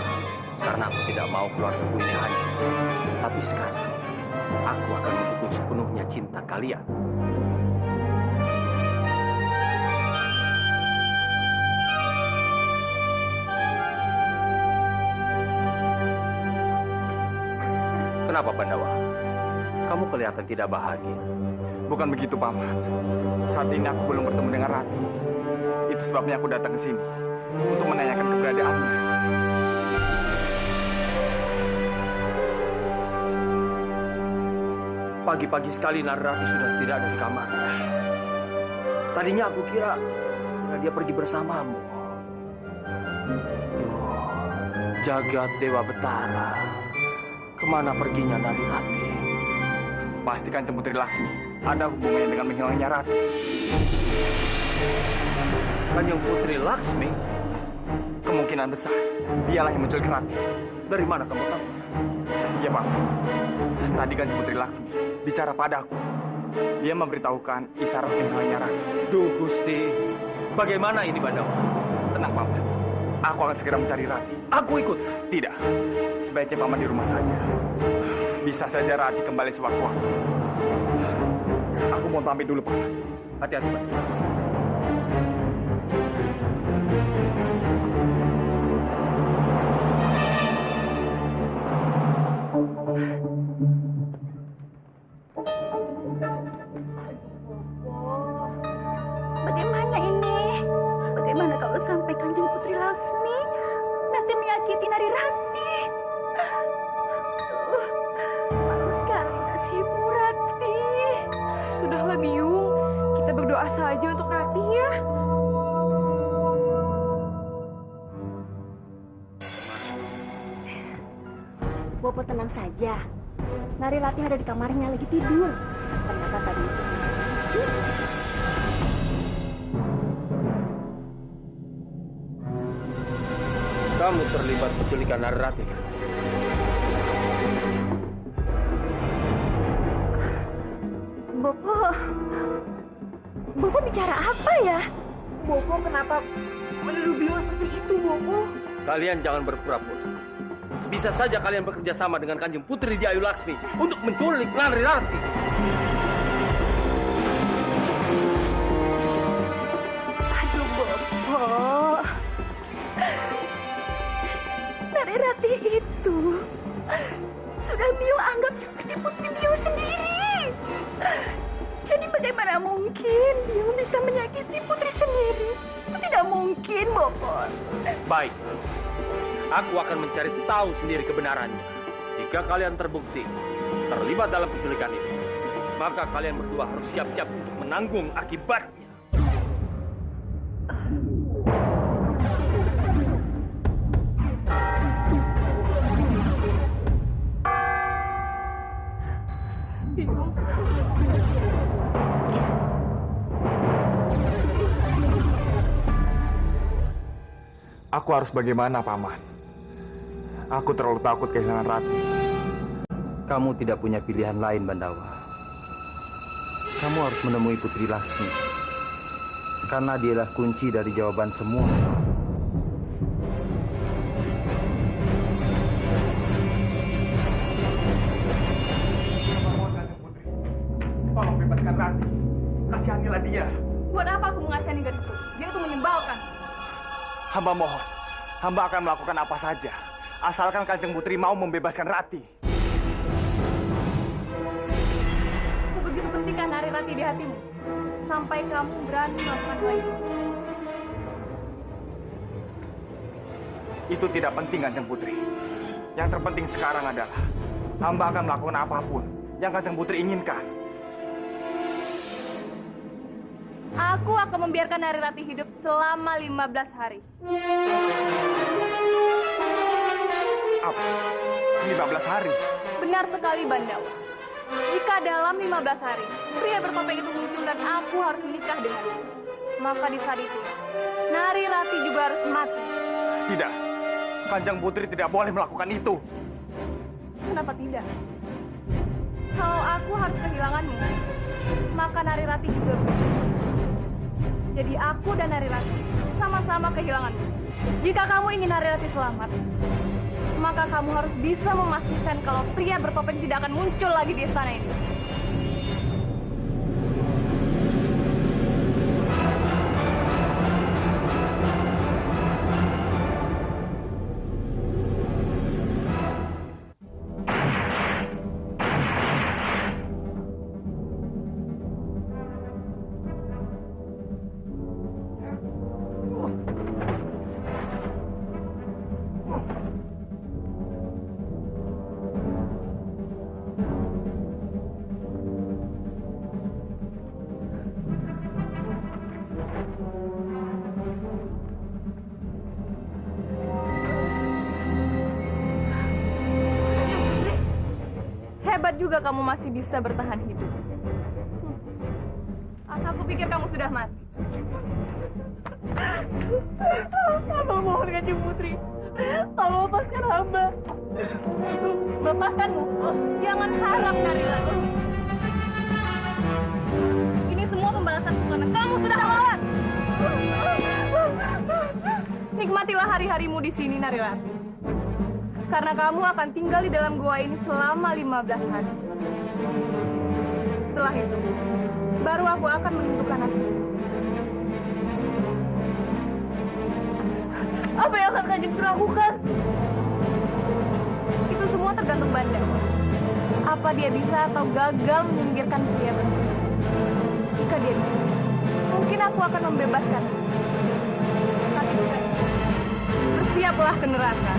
Karena aku tidak mau keluargaku ini hancur. Tapi sekarang, aku akan mendukung sepenuhnya cinta kalian. Kenapa, Pandawa? Kamu kelihatan tidak bahagia. Bukan begitu, Paman. Saat ini aku belum bertemu dengan Rati. Itu sebabnya aku datang ke sini untuk menanyakan keberadaannya. Pagi-pagi sekali Narrati sudah tidak ada di kamarnya. Tadinya aku kira dia pergi bersamamu. Jagat Dewa Betara. Kemana perginya Narrati? Pastikan Kanjeng Putri Laksmi ada hubungannya dengan menghilangnya Rati. Kanjeng Putri Laksmi? Kemungkinan besar dialah yang menculik Rati. Dari mana kamu tahu? Iya, Pak. Tadi Kanjeng Putri Laksmi bicara padaku. Dia memberitahukan isyarat menghilangnya Rati. Duh, Gusti. Bagaimana ini, Pandawa? Tenang, Paman. Aku akan segera mencari Rati. Aku ikut. Tidak. Sebaiknya Paman di rumah saja. Bisa saja Rati kembali sewaktu-waktu. Aku mau pamit dulu, Paman. Hati-hati, Pak. Bagaimana ini? Bagaimana kalau sampai Kanjeng Putri Laksmi nanti menyakiti Nari Rati? Malu sekali nasibmu, Rati. Sudahlah, Biung. Kita berdoa saja untuk Rati ya. Bopo tenang saja. Nari Rati ada di kamarnya lagi tidur. Ternyata tadi itu masih kunci. Kamu terlibat penculikan Narrati, kan? Bopo bicara apa ya? Bopo kenapa menuduh Biung seperti itu, Bopo? Kalian jangan berpura-pura. Bisa saja kalian bekerja sama dengan Kanjeng Putri Di Ayu Laksmi untuk menculik Nari Rati. Aduh, Bopo. Nari Rati itu sudah Biung anggap seperti putri Biung sendiri. Jadi bagaimana mungkin Biung bisa menyakiti putri sendiri? Itu tidak mungkin, Bopo. Baik. Aku akan mencari tahu sendiri kebenarannya. Jika kalian terbukti terlibat dalam penculikan itu, maka kalian berdua harus siap-siap untuk menanggung akibatnya. Aku harus bagaimana, Paman? Aku terlalu takut kehilangan Rati. Kamu tidak punya pilihan lain, Bandawa. Kamu harus menemui Putri Laksmi. Karena dialah kunci dari jawaban semua masalah. Tolong bebaskan Rati. Kasihanilah dia. Buat apa aku mengasihani gadis itu? Dia itu menyebalkan. Hamba mohon. Hamba akan melakukan apa saja. Asalkan Kanjeng Putri mau membebaskan Rati. Sebegitu pentingkah Nari Rati di hatimu? Sampai kamu berani melakukan hal itu? Itu tidak penting, Kanjeng Putri. Yang terpenting sekarang adalah hamba akan melakukan apapun yang Kanjeng Putri inginkan. Aku akan membiarkan Nari Rati hidup selama 15 hari. Apa? 15 hari? Benar sekali, Bandawa. Jika dalam 15 hari pria bertopeng itu muncul dan aku harus menikah dengannya, maka di saat itu Nari Rati juga harus mati. Tidak. Kanjeng Putri tidak boleh melakukan itu. kenapa tidak? Kalau aku harus kehilanganmu, maka Narirati juga begitu. Jadi aku dan Narirati sama-sama kehilanganmu. Jika kamu ingin Narirati selamat, maka kamu harus bisa memastikan kalau pria bertopeng tidak akan muncul lagi di istana ini. Hebat juga kamu masih bisa bertahan hidup. Aku pikir kamu sudah mati. Hamba mohon Kanjeng Putri, tolong lepaskan hamba. Melepaskanmu? Jangan harap, Narirati. Ini semua pembalasan karena kamu sudah melawan. Nikmatilah hari-harimu di sini, Narirati. Karena kamu akan tinggal di dalam gua ini selama 15 hari. Setelah itu, baru aku akan menentukan hasil. Apa yang akan Kanjeng Putri lakukan? Itu semua tergantung Banda. Apa dia bisa atau gagal menyingkirkan pria bertopeng? Jika dia bisa, mungkin aku akan membebaskan. Tapi jika bersiaplah ke neraka.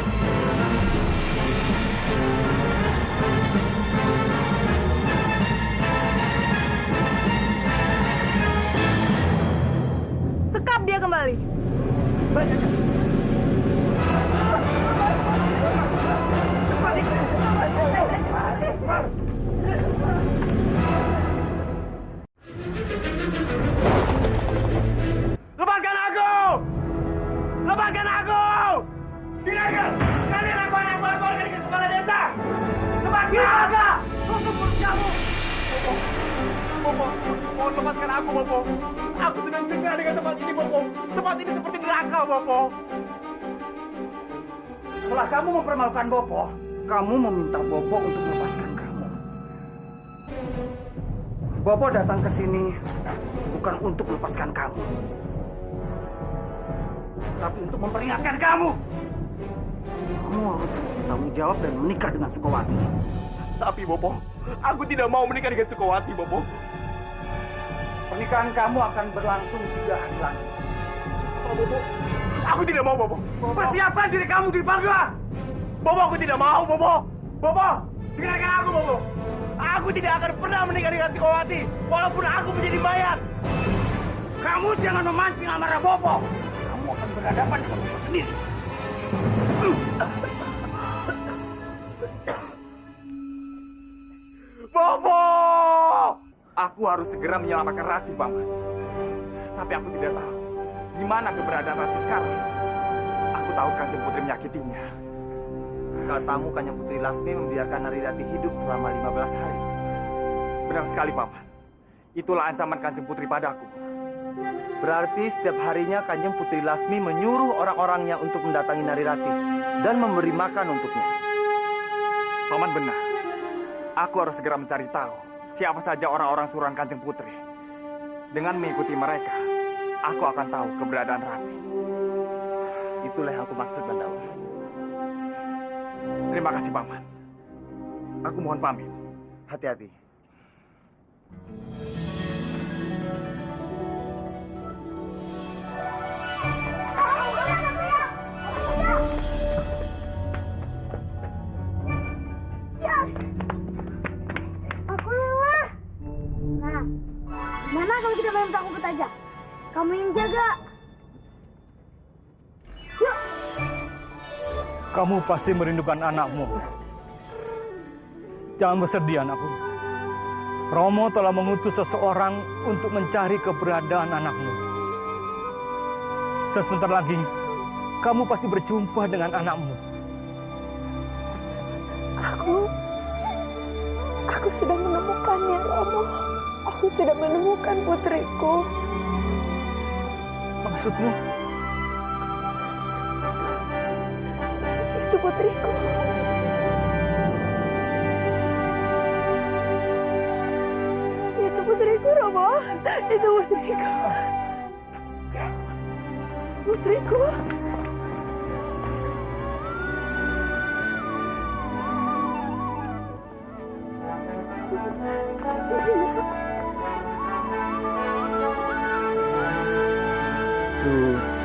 Sekap dia kembali. Lepaskan aku! Lepaskan aku! Dengarkan! Kalian aku anak buah keluarga dari kepala desa! Lepaskan aku! Tutup mulut kamu! Bopo, mohon lepaskan aku, Bopo. Aku sudah cegah dengan tempat ini, Bopo. Tempat ini seperti neraka, Bopo. Setelah kamu mempermalukan Bopo, kamu meminta Bopo untuk melepaskan kamu. Bopo datang ke sini bukan untuk melepaskan kamu, tapi untuk memperingatkan kamu. Kamu harus bertanggung jawab dan menikah dengan Sukawati. Tapi, Bopo, aku tidak mau menikah dengan Sukawati, Bopo. Pernikahan kamu akan berlangsung 3 hari lagi. Bopo, aku tidak mau, Bopo. Persiapkan diri kamu di Bangga. Bopo, aku tidak mau, Bopo. Bopo, dengarkan aku, Bopo. Aku tidak akan pernah menikah dengan Sukawati, walaupun aku menjadi mayat. Kamu jangan memancing amarah Bopo. Kamu akan berhadapan dengan Bopo sendiri. Bopo! Aku harus segera menyelamatkan Rati, Paman. Tapi aku tidak tahu di mana keberadaan Rati sekarang. Aku tahu Kanjeng Putri menyakitinya. Katamu Kanjeng Putri Lasmi membiarkan Narirati hidup selama 15 hari. Benar sekali, Paman. Itulah ancaman Kanjeng Putri padaku. Berarti setiap harinya Kanjeng Putri Lasmi menyuruh orang-orangnya untuk mendatangi Narirati dan memberi makan untuknya. Paman benar. Aku harus segera mencari tahu siapa saja orang-orang suruhan Kanjeng Putri. Dengan mengikuti mereka, aku akan tahu keberadaan Rati. Itulah yang aku maksud, Bandawa. Terima kasih, Paman. Aku mohon pamit. Hati-hati. Aku lelah. Nah, gimana kalau kita main takut aja? Kamu yang jaga. Yuk. Kamu pasti merindukan anakmu. Jangan bersedih, anakku. Romo telah mengutus seseorang untuk mencari keberadaan anakmu. Dan sebentar lagi, kamu pasti berjumpa dengan anakmu. Aku Aku sudah menemukannya, Romo. Aku sudah menemukan putriku. Maksudmu? Itu putriku. Itu putriku, Romo. Itu putriku. Putriku.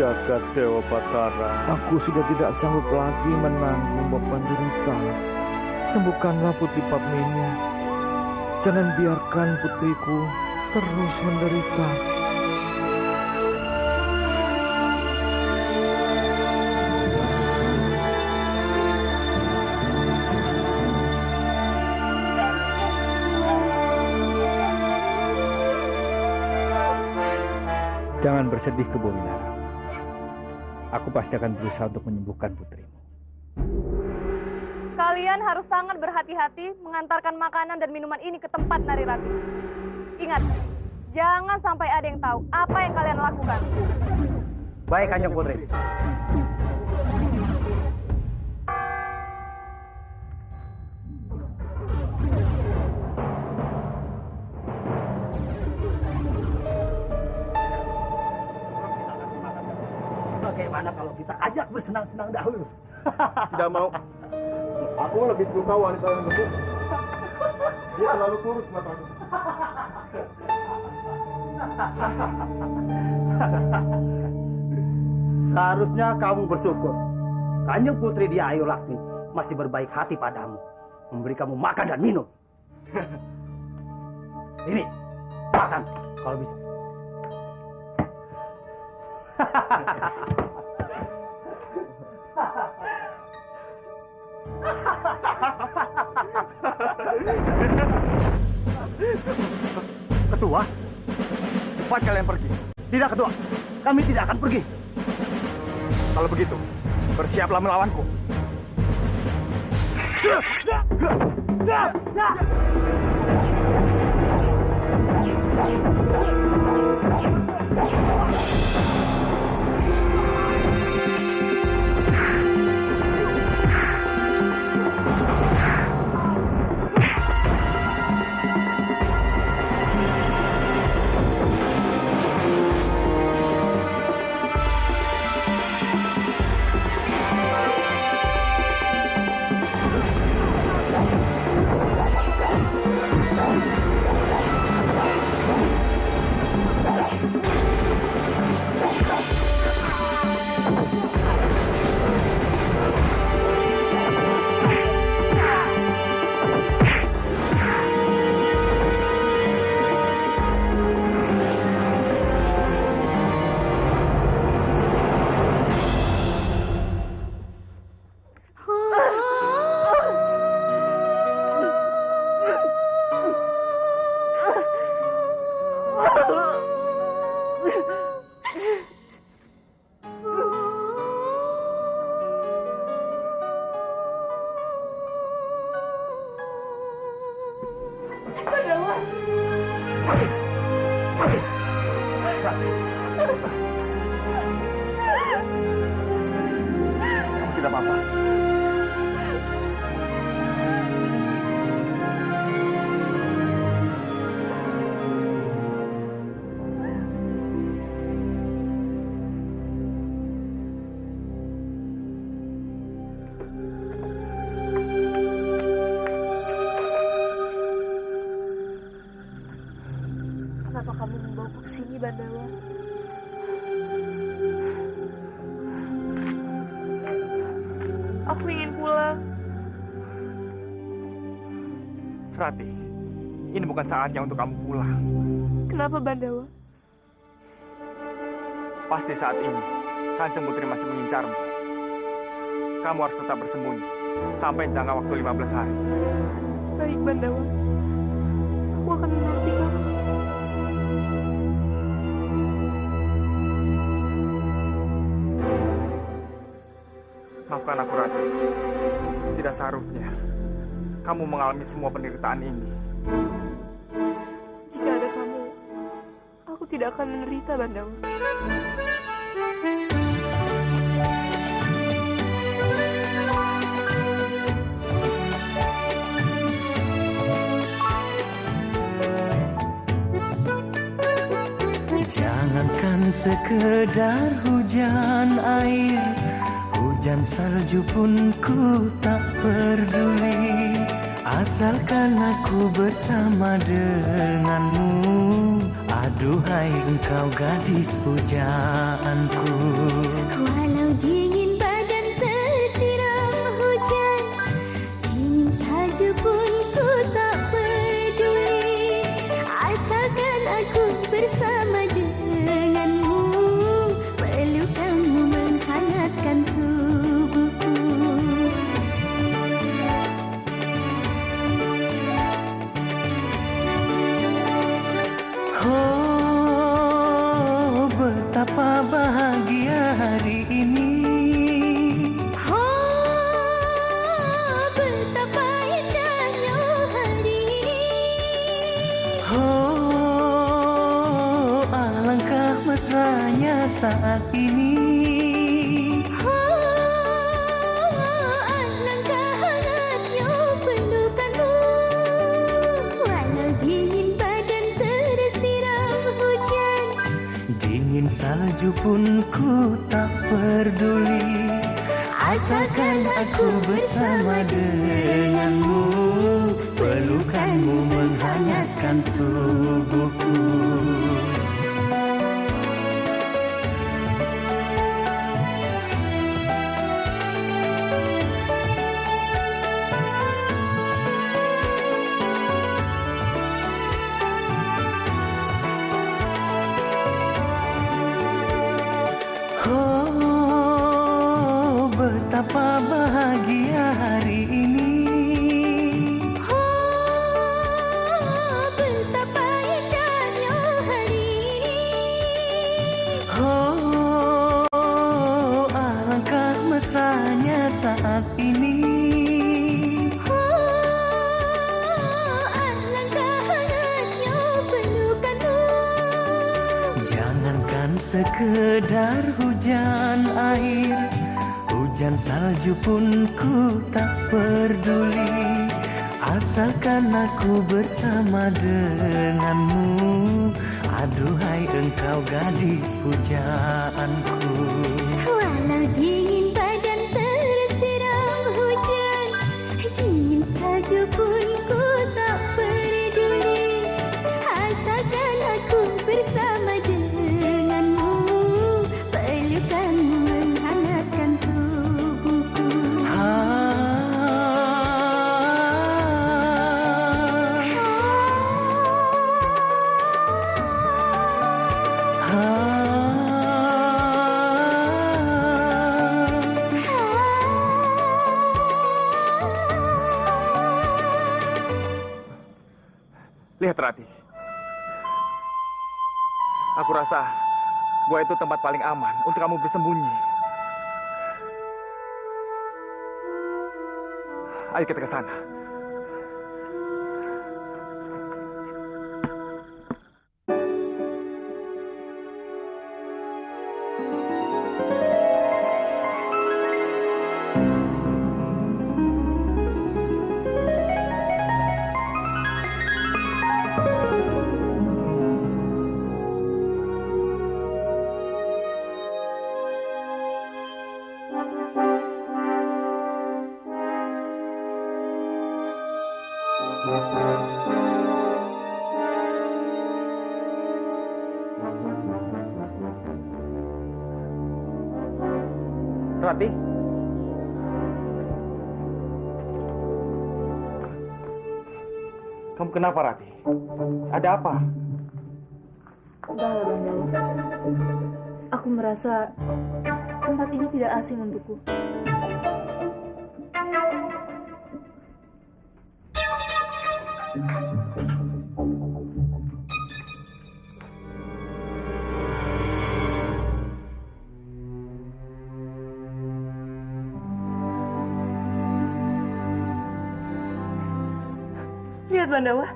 Jagat Dewa Batara, aku sudah tidak sanggup lagi menanggung beban derita. Sembuhkanlah putri Padmini. Jangan biarkan putriku terus menderita. Jangan bersedih, Kebo Winara. Aku pasti akan berusaha untuk menyembuhkan putrimu. Kalian harus sangat berhati-hati mengantarkan makanan dan minuman ini ke tempat Narirati. Ingat, jangan sampai ada yang tahu apa yang kalian lakukan. Baik, Kanjeng Putri. Bagaimana kalau kita ajak bersenang-senang dahulu? Tidak mau. Aku lebih suka wanita yang gemuk. Dia terlalu kurus mataku. Seharusnya kamu bersyukur. Kanjeng Putri Dia Ayu Laksmi masih berbaik hati padamu, memberi kamu makan dan minum. Ini, makan kalau bisa. Ketua, cepat kalian pergi. Tidak, Ketua. Kami tidak akan pergi. Kalau begitu, bersiaplah melawanku. Kamu tidak apa-apa. Kenapa kamu membawaku ke sini, Bandawa? Aku ingin pulang. Rati, ini bukan saatnya untuk kamu pulang. Kenapa, Bandawa? Pasti saat ini, Kanjeng Putri masih mengincarmu. Kamu harus tetap bersembunyi sampai jangka waktu 15 hari. Baik, Bandawa. Aku akan menuruti kamu. Maafkan aku, Rati. Tidak seharusnya kamu mengalami semua penderitaan ini. Jika ada kamu, aku tidak akan menderita, Bandawa. Jangankan sekedar hujan air, hujan salju pun ku tak peduli. Asalkan aku bersama denganmu, aduhai engkau gadis pujaanku. Walau dingin badan tersiram hujan, dingin salju pun ku tak peduli. Asalkan aku bersama denganmu, pelukanmu menghangatkan tubuhku. Oh, betapa bahagia hari ini. Oh, betapa indahnya hari ini. Oh, alangkah mesranya saat ini. Oh, alangkah hangatnya pelukanmu. Walau dingin badan tersiram hujan, Dingin salju pun ku tak peduli. Asalkan aku bersama denganmu, pelukanmu menghangatkan tubuhku. Oh, betapa bahagia hari ini. oh, betapa indahnya hari ini. Oh, alangkah mesranya saat ini. Oh, alangkah hangatnya pelukanmu. Jangankan sekedar hujan air, hujan salju pun ku tak peduli. Asalkan aku bersama denganmu, aduhai engkau gadis pujaanku. Walau dingin badan tersiram hujan, dingin salju pun ku tak peduli. Asalkan aku bersama denganmu, pelukanmu menghangatkan tubuhku. Lihat Rati. Aku rasa gua itu tempat paling aman untuk kamu bersembunyi. Ayo kita ke sana. Rati? Kamu kenapa, Rati? Ada apa? Entahlah, Bandawa. Aku merasa tempat ini tidak asing untukku. Bandawa.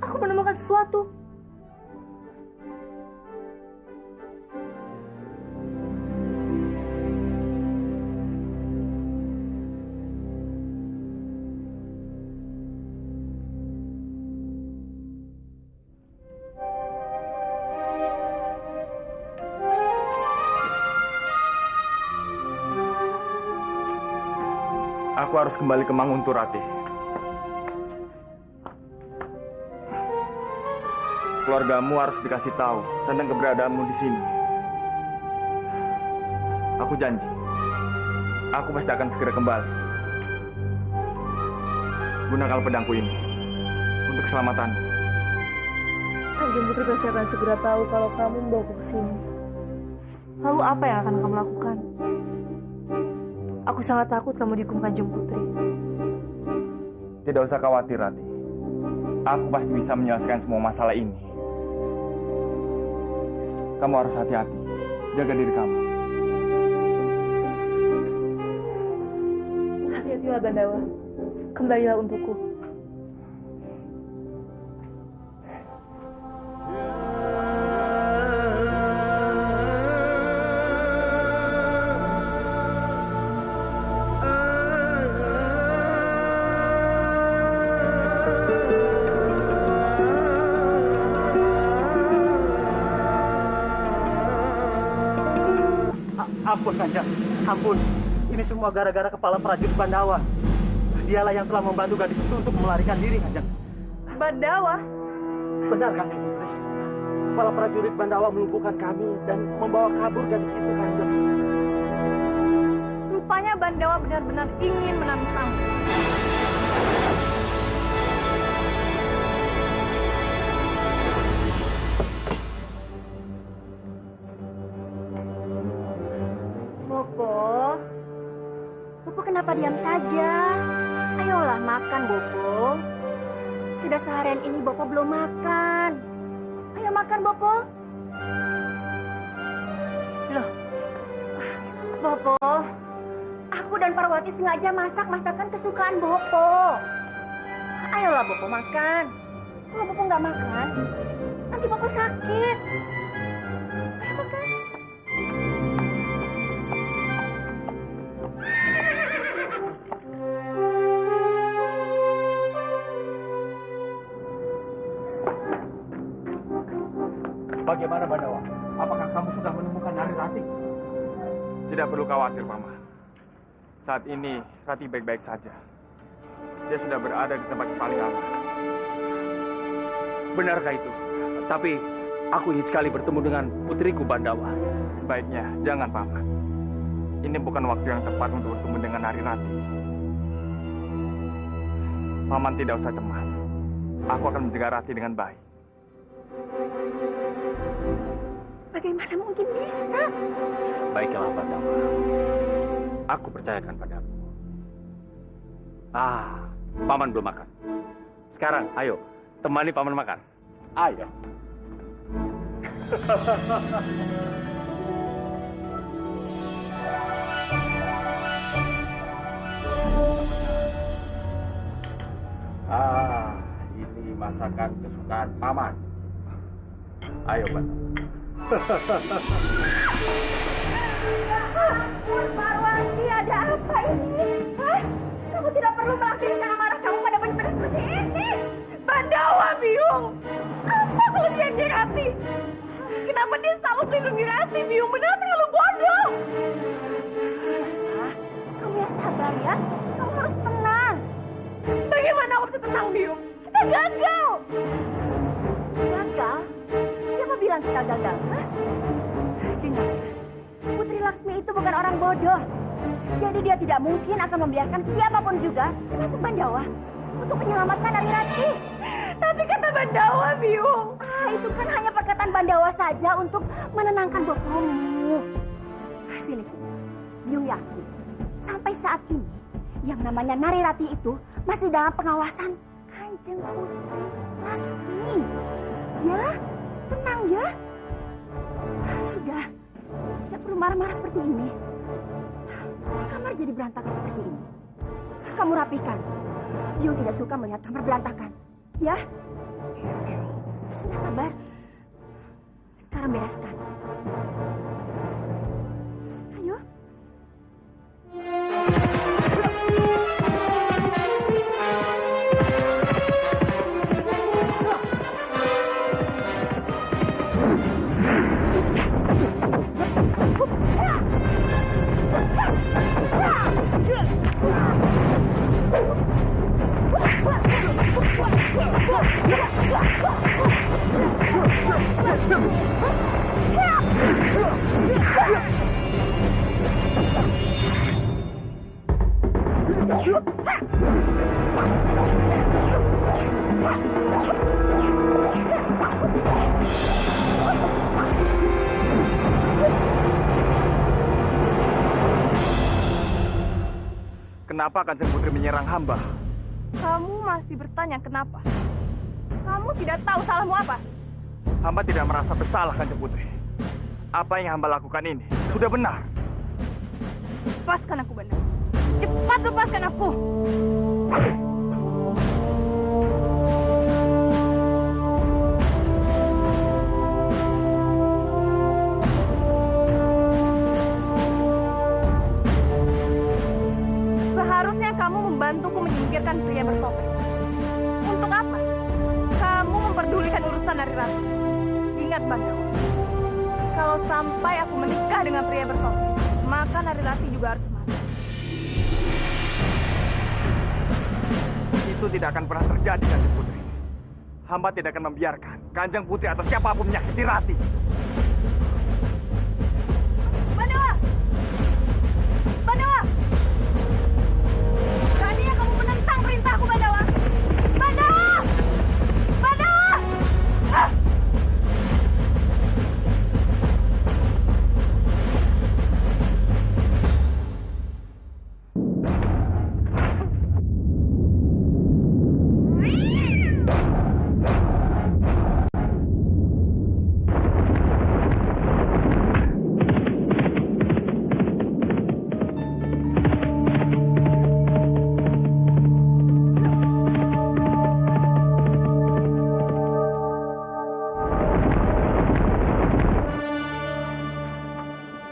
Aku menemukan sesuatu. Aku harus kembali ke Manguntur, Rati. Keluargamu harus dikasih tahu tentang keberadaanmu di sini. Aku janji, aku pasti akan segera kembali. Gunakan pedangku ini untuk keselamatanmu. Kanjeng Putri pasti akan segera tahu kalau kamu membawaku ke sini. Lalu apa yang akan kamu lakukan? Aku sangat takut kamu dihukum Kanjeng Putri. Tidak usah khawatir, Rati. Aku pasti bisa menyelesaikan semua masalah ini. Kamu harus hati-hati. Jaga diri kamu. Hati-hatilah, Bandawa. Kembalilah untukku. Ampun, Kanjeng. Ampun. Ini semua gara-gara kepala prajurit Bandawa. Dialah yang telah membantu gadis itu untuk melarikan diri, Kanjeng. Bandawa? Benar, Kanjeng Putri. Kepala prajurit Bandawa melumpuhkan kami dan membawa kabur gadis itu, Kanjeng. Rupanya Bandawa benar-benar ingin menantang. Bopo kenapa diam saja? Ayolah makan, Bopo. Sudah seharian ini Bopo belum makan. Ayo makan, Bopo. Loh, Bopo, aku dan Parwati sengaja masak masakan kesukaan Bopo. Ayolah Bopo makan. Kalau Bopo nggak makan, nanti Bopo sakit. Ayo makan. Bagaimana, Bandawa? Apakah kamu sudah menemukan Nari Rati? Tidak perlu khawatir, Paman. Saat ini, Rati baik-baik saja. Dia sudah berada di tempat yang paling aman. Benarkah itu? Tapi, aku ingin sekali bertemu dengan putriku Bandawa. Sebaiknya, jangan, Paman. Ini bukan waktu yang tepat untuk bertemu dengan Nari Rati. Paman tidak usah cemas. Aku akan menjaga Rati dengan baik. Bagaimana mungkin bisa? Baiklah, Bandawa. Aku percayakan padamu. Paman belum makan. Sekarang, ayo, temani Paman makan. Ayo. Ini masakan kesukaan Paman. Ayo, Bandawa. Parwati, ada apa ini? Hah? Kamu tidak perlu melampiaskan amarah kamu pada benar seperti ini. Bandawa bingung. Apa kelebihannya Rati? Kenapa dia selalu melindungi Rati? Bingung benar terlalu bodoh. Sudahlah, kamu yang sabar ya. Kamu harus tenang. Bagaimana aku bisa tenang, Biung? Kita gagal. Gagal? Siapa bilang kita gagal? Hah? Dengar ya, Putri Laksmi itu bukan orang bodoh. Jadi dia tidak mungkin akan membiarkan siapapun juga, termasuk Bandawa, untuk menyelamatkan Nari Rati. Tapi kata Bandawa, Biung. Itu kan hanya perkataan Bandawa saja untuk menenangkan bopomu. Sini. Biung yakin, sampai saat ini, yang namanya Nari Rati itu masih dalam pengawasan Kanjeng Putri Laksmi. Ya, tenang ya. Sudah, tidak perlu marah-marah seperti ini. Kamar jadi berantakan seperti ini. Kamu rapikan. Biung tidak suka melihat kamar berantakan. Ya? Sudah sabar. Sekarang bereskan. Ayo. Kenapa Kanjeng Putri menyerang hamba? Kamu masih bertanya kenapa? Kamu tidak tahu salahmu apa? Hamba tidak merasa bersalah, Kanjeng Putri. Apa yang hamba lakukan ini sudah benar. Lepaskan aku, Banda. Cepat lepaskan aku. Seharusnya kamu membantuku menyingkirkan pria bertopeng. Untuk apa? Kamu memperdulikan urusan dari ratu. Ingat, Banda. Kalau sampai aku menikah dengan pria bertopeng, maka Narirati juga harus mati. Itu tidak akan pernah terjadi, Kanjeng Putri. Hamba tidak akan membiarkan Kanjeng Putri atau siapapun menyakiti Rati. Bandawa! Bandawa! Beraninya kamu menentang perintahku, Bandawa! Bandawa! Bandawa! Ah!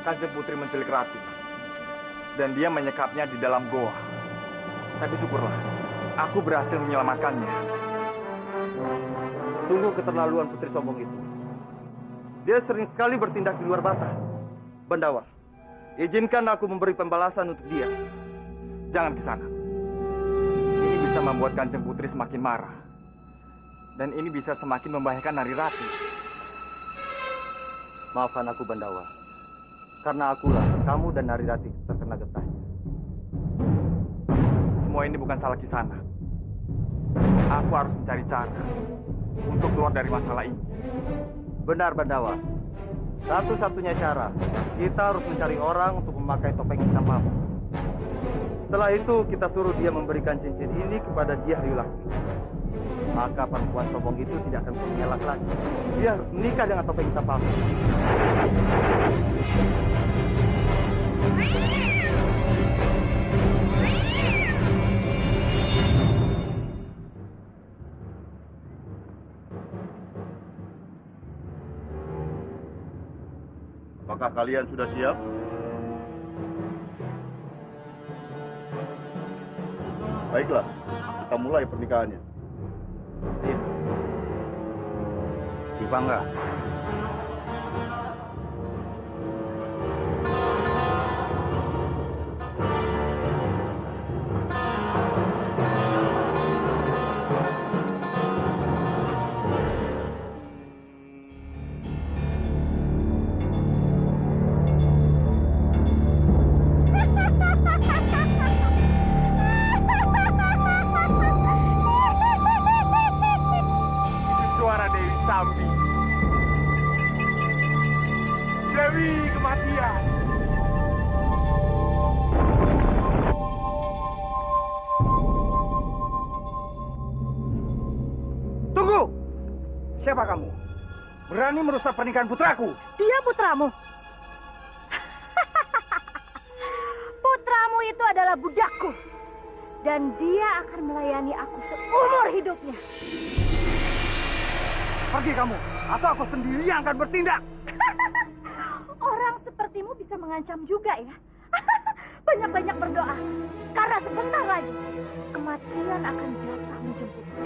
Kanjeng Putri menculik Rati. Dan dia menyekapnya di dalam goa. Tapi syukurlah, aku berhasil menyelamatkannya. Sungguh keterlaluan putri sombong itu. Dia sering sekali bertindak di luar batas. Bandawa, izinkan aku memberi pembalasan untuk dia. Jangan ke sana. Ini bisa membuat Kanjeng Putri semakin marah. Dan ini bisa semakin membahayakan Narirati. Maafkan aku, Bandawa. Karena akulah kamu dan Narirati terkena getahnya. Semua ini bukan salah Kisana. Aku harus mencari cara untuk keluar dari masalah ini. Benar, Bandawa. Satu-satunya cara, kita harus mencari orang untuk memakai topeng hitam palsu. Setelah itu, kita suruh dia memberikan cincin ini kepada Dyah Ryulasmi. Maka perempuan sombong itu tidak akan bisa mengelak lagi. Dia harus menikah dengan topeng hitam palsu. Apakah kalian sudah siap? Baiklah, kita mulai pernikahannya. Iya. Bangga. Suara Dewi Sambi. Dewi kematian. Tunggu! Siapa kamu? Berani merusak pernikahan putraku? Dia putramu. Putramu itu adalah budakku. Dan dia akan melayani aku seumur hidupnya. Pergi kamu, atau aku sendiri yang akan bertindak. Orang sepertimu bisa mengancam juga ya. Banyak-banyak berdoa. Karena sebentar lagi kematian akan datang menjemputmu.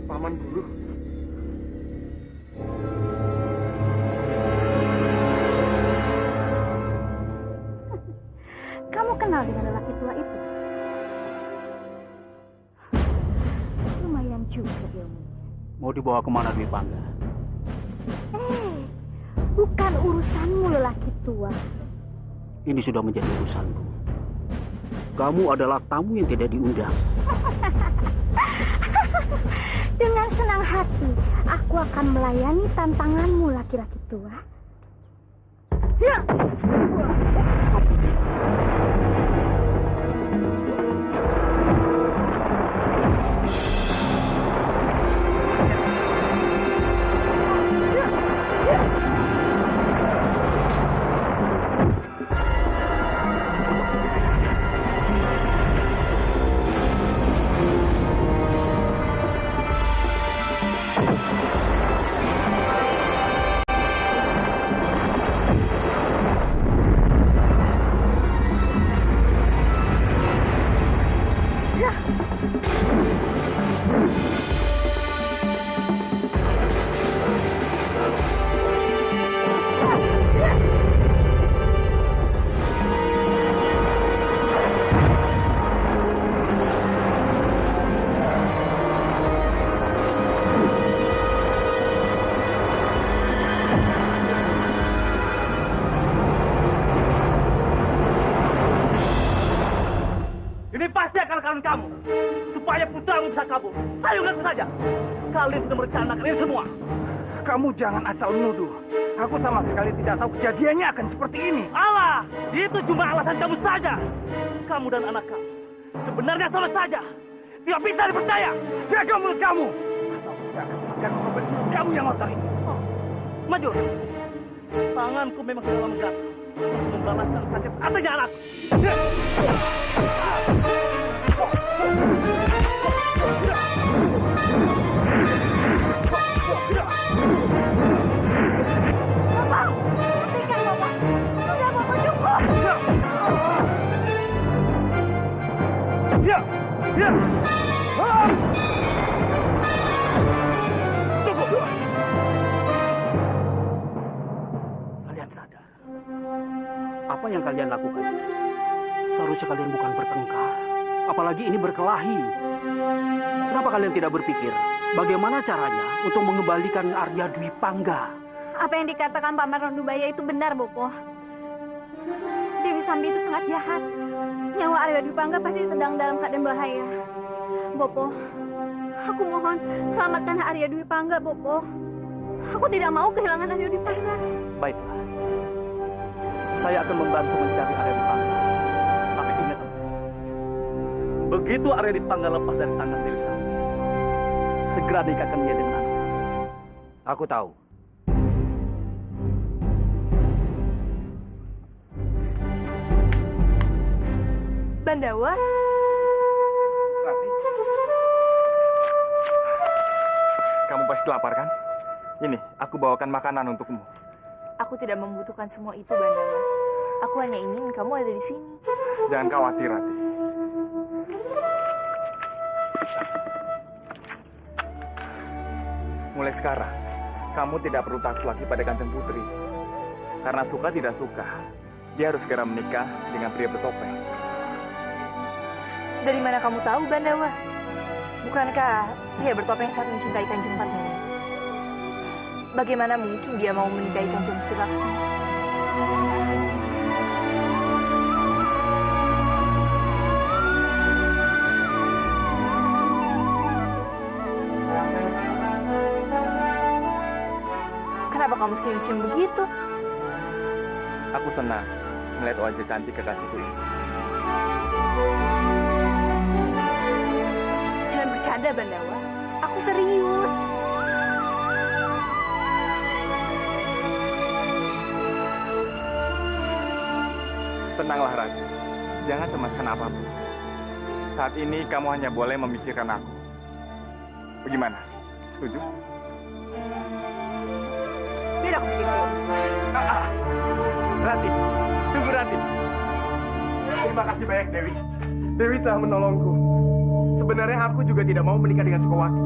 Paman Guru. Kamu kenal dengan lelaki tua itu? Lumayan juga ilmunya. Mau dibawa kemana Dwi Pangga? Bukan urusanmu lelaki tua. Ini sudah menjadi urusanku. Kamu adalah tamu yang tidak diundang. Dengan senang hati, aku akan melayani tantanganmu laki-laki tua. Ya! Ini pasti akal-akalan kamu. Supaya putramu bisa kabur. Ayo ngaku saja. Kalian sudah merencanakan ini semua. Kamu jangan asal menuduh. Aku sama sekali tidak tahu kejadiannya akan seperti ini. Alah, itu cuma alasan kamu saja. Kamu dan anak kamu sebenarnya sama saja. Tidak bisa dipercaya. Jaga mulut kamu. Atau aku tidak akan segan merobek mulut kamu yang kotor itu. Maju. Tanganku memang sudah lama gatal untuk membalaskan sakit hatinya anakku. Bapak, hentikan Bapak. Sudah Bapak cukup. Ya, ya. Cukup. Kalian sadar apa yang kalian lakukan? Seharusnya kalian bukan bertengkar, apalagi ini berkelahi. Kenapa kalian tidak berpikir bagaimana caranya untuk mengembalikan Arya Dwi Pangga? Apa yang dikatakan Paman Rondubaya itu benar, Bopo. Dewi Sambi itu sangat jahat. Nyawa Arya Dwi Pangga pasti sedang dalam keadaan bahaya. Bopo, aku mohon selamatkan Arya Dwi Pangga, Bopo. Aku tidak mau kehilangan Arya Dwi Pangga. Baiklah, saya akan membantu mencari Arya Dwi Pangga. Tapi ingat, begitu Arya Dwi Pangga lepas dari tangan Dewi Sambi, segera nikahkan dia dengan anak. Aku tahu. Bandawa? Kamu pasti lapar kan? Ini, aku bawakan makanan untukmu. Aku tidak membutuhkan semua itu, Bandawa. Aku hanya ingin kamu ada di sini. Jangan khawatir, Rati. mulai sekarang, kamu tidak perlu takut lagi pada Kanjeng Putri. Karena suka tidak suka, dia harus segera menikah dengan pria bertopeng. Dari mana kamu tahu, Bandawa? Bukankah pria bertopeng sangat mencintai Kanjeng Padmini? Bagaimana mungkin dia mau menikahi Kanjeng Putri Laksmi? Kenapa kamu senyum-senyum begitu? Aku senang melihat wajah cantik kekasihku ini. Jangan bercanda, Bandawa. Aku serius. Tenanglah, Rati. Jangan cemaskan apapun. Saat ini kamu hanya boleh memikirkan aku. Bagaimana? Setuju? Biar aku pikir dulu. Rati, tunggu Rati. Terima kasih banyak, Dewi. Dewi telah menolongku. Sebenarnya aku juga tidak mau menikah dengan Sukowati.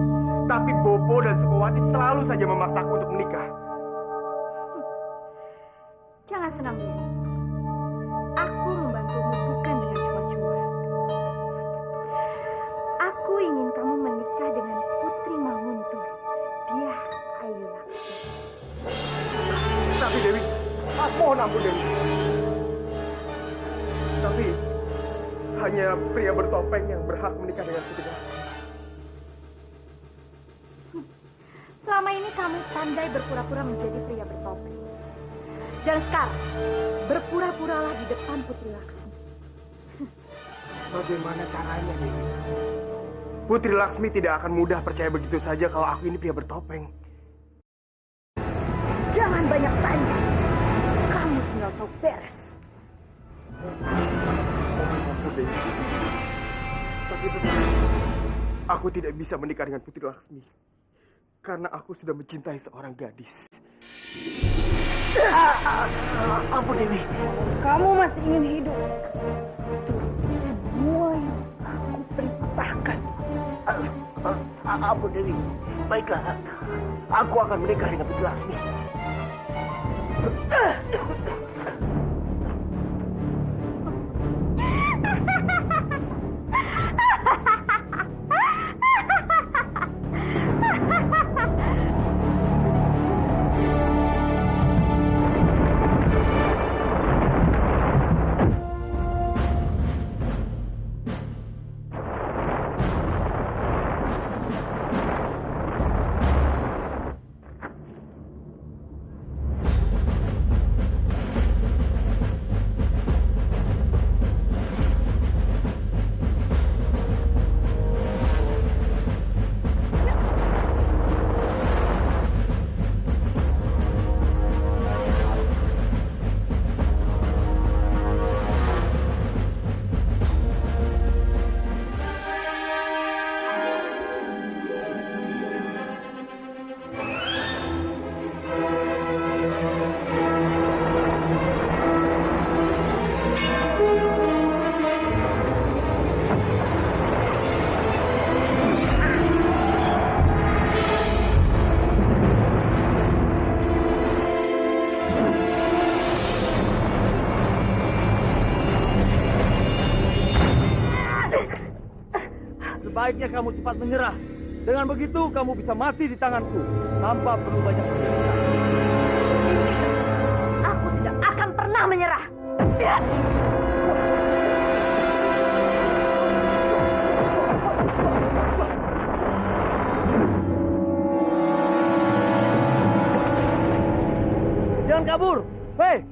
Tapi Bopo dan Sukowati selalu saja memaksaku untuk menikah. Jangan senang dulu. Aku membantumu bukan dengan cuma-cuma. Aku ingin kamu menikah dengan Putri Manguntur. Dia Ayu Laksmi. Tapi Dewi, mohon ampun Dewi. Tapi hanya pria bertopeng yang berhak menikah dengan Putri Laksmi. Selama ini kamu pandai berpura-pura menjadi pria bertopeng. Dan sekarang, berpura-puralah di depan Putri Laksmi. Bagaimana caranya, Dewi? Putri Laksmi tidak akan mudah percaya begitu saja kalau aku ini pria bertopeng. Jangan banyak tanya. Kamu tinggal tahu beres. Ampun, Dewi. Tapi tetap, aku tidak bisa menikah dengan Putri Laksmi. Karena aku sudah mencintai seorang gadis. Ampun Dewi, kamu masih ingin hidup. Turuti semua yang aku perintahkan. Ampun Dewi, baiklah. Aku akan menikah dengan Putri Laksmi. Sebaiknya kamu cepat menyerah. Dengan begitu kamu bisa mati di tanganku tanpa perlu banyak penderitaan. Aku tidak akan pernah menyerah. Jangan kabur. Hei!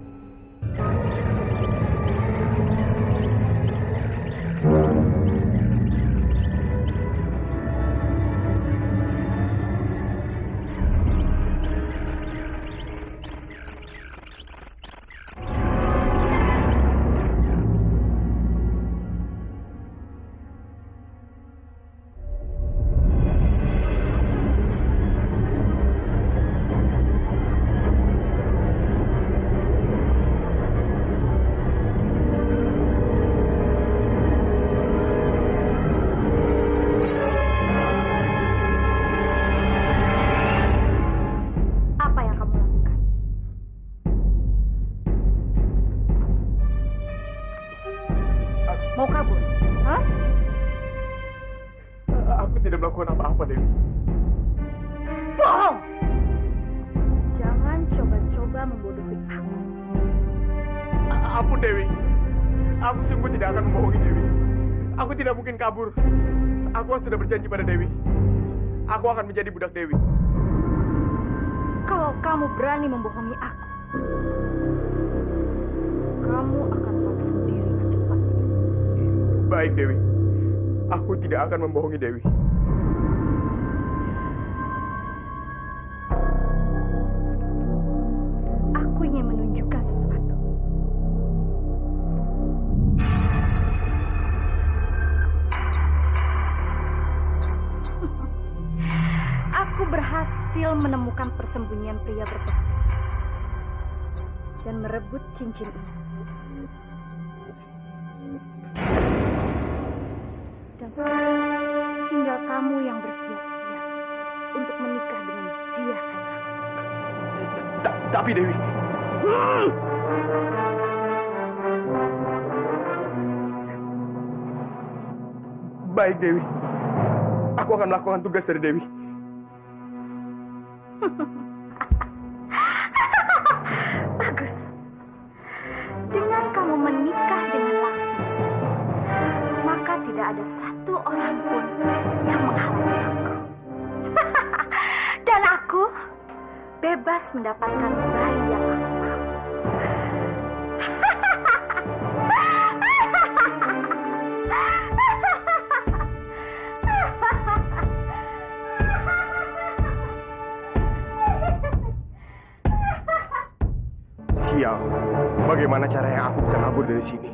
Mau kabur? Hah? Aku tidak melakukan apa-apa, Dewi. Bohong! Jangan coba-coba membodohi aku. Ampun, Dewi. Aku sungguh tidak akan membohongi Dewi. Aku tidak mungkin kabur. Aku kan sudah berjanji pada Dewi. Aku akan menjadi budak Dewi. Kalau kamu berani membohongi aku, kamu akan tahu sendiri akibatnya. Baik, Dewi. Aku tidak akan membohongi Dewi. Aku ingin menunjukkan sesuatu. Aku berhasil menemukan persembunyian pria bertopeng dan merebut cincin ini. Dan sekarang tinggal kamu yang bersiap-siap untuk menikah dengan dia kan langsung. Tapi Dewi, baik Dewi. Aku akan melakukan tugas dari Dewi. Bagus. Dengan kamu menikah dengan Laksmi, maka tidak ada satu orang pun yang menghalangi aku. Dan aku bebas mendapatkan bayi yang aku mau. Sial, bagaimana caranya aku bisa kabur dari sini?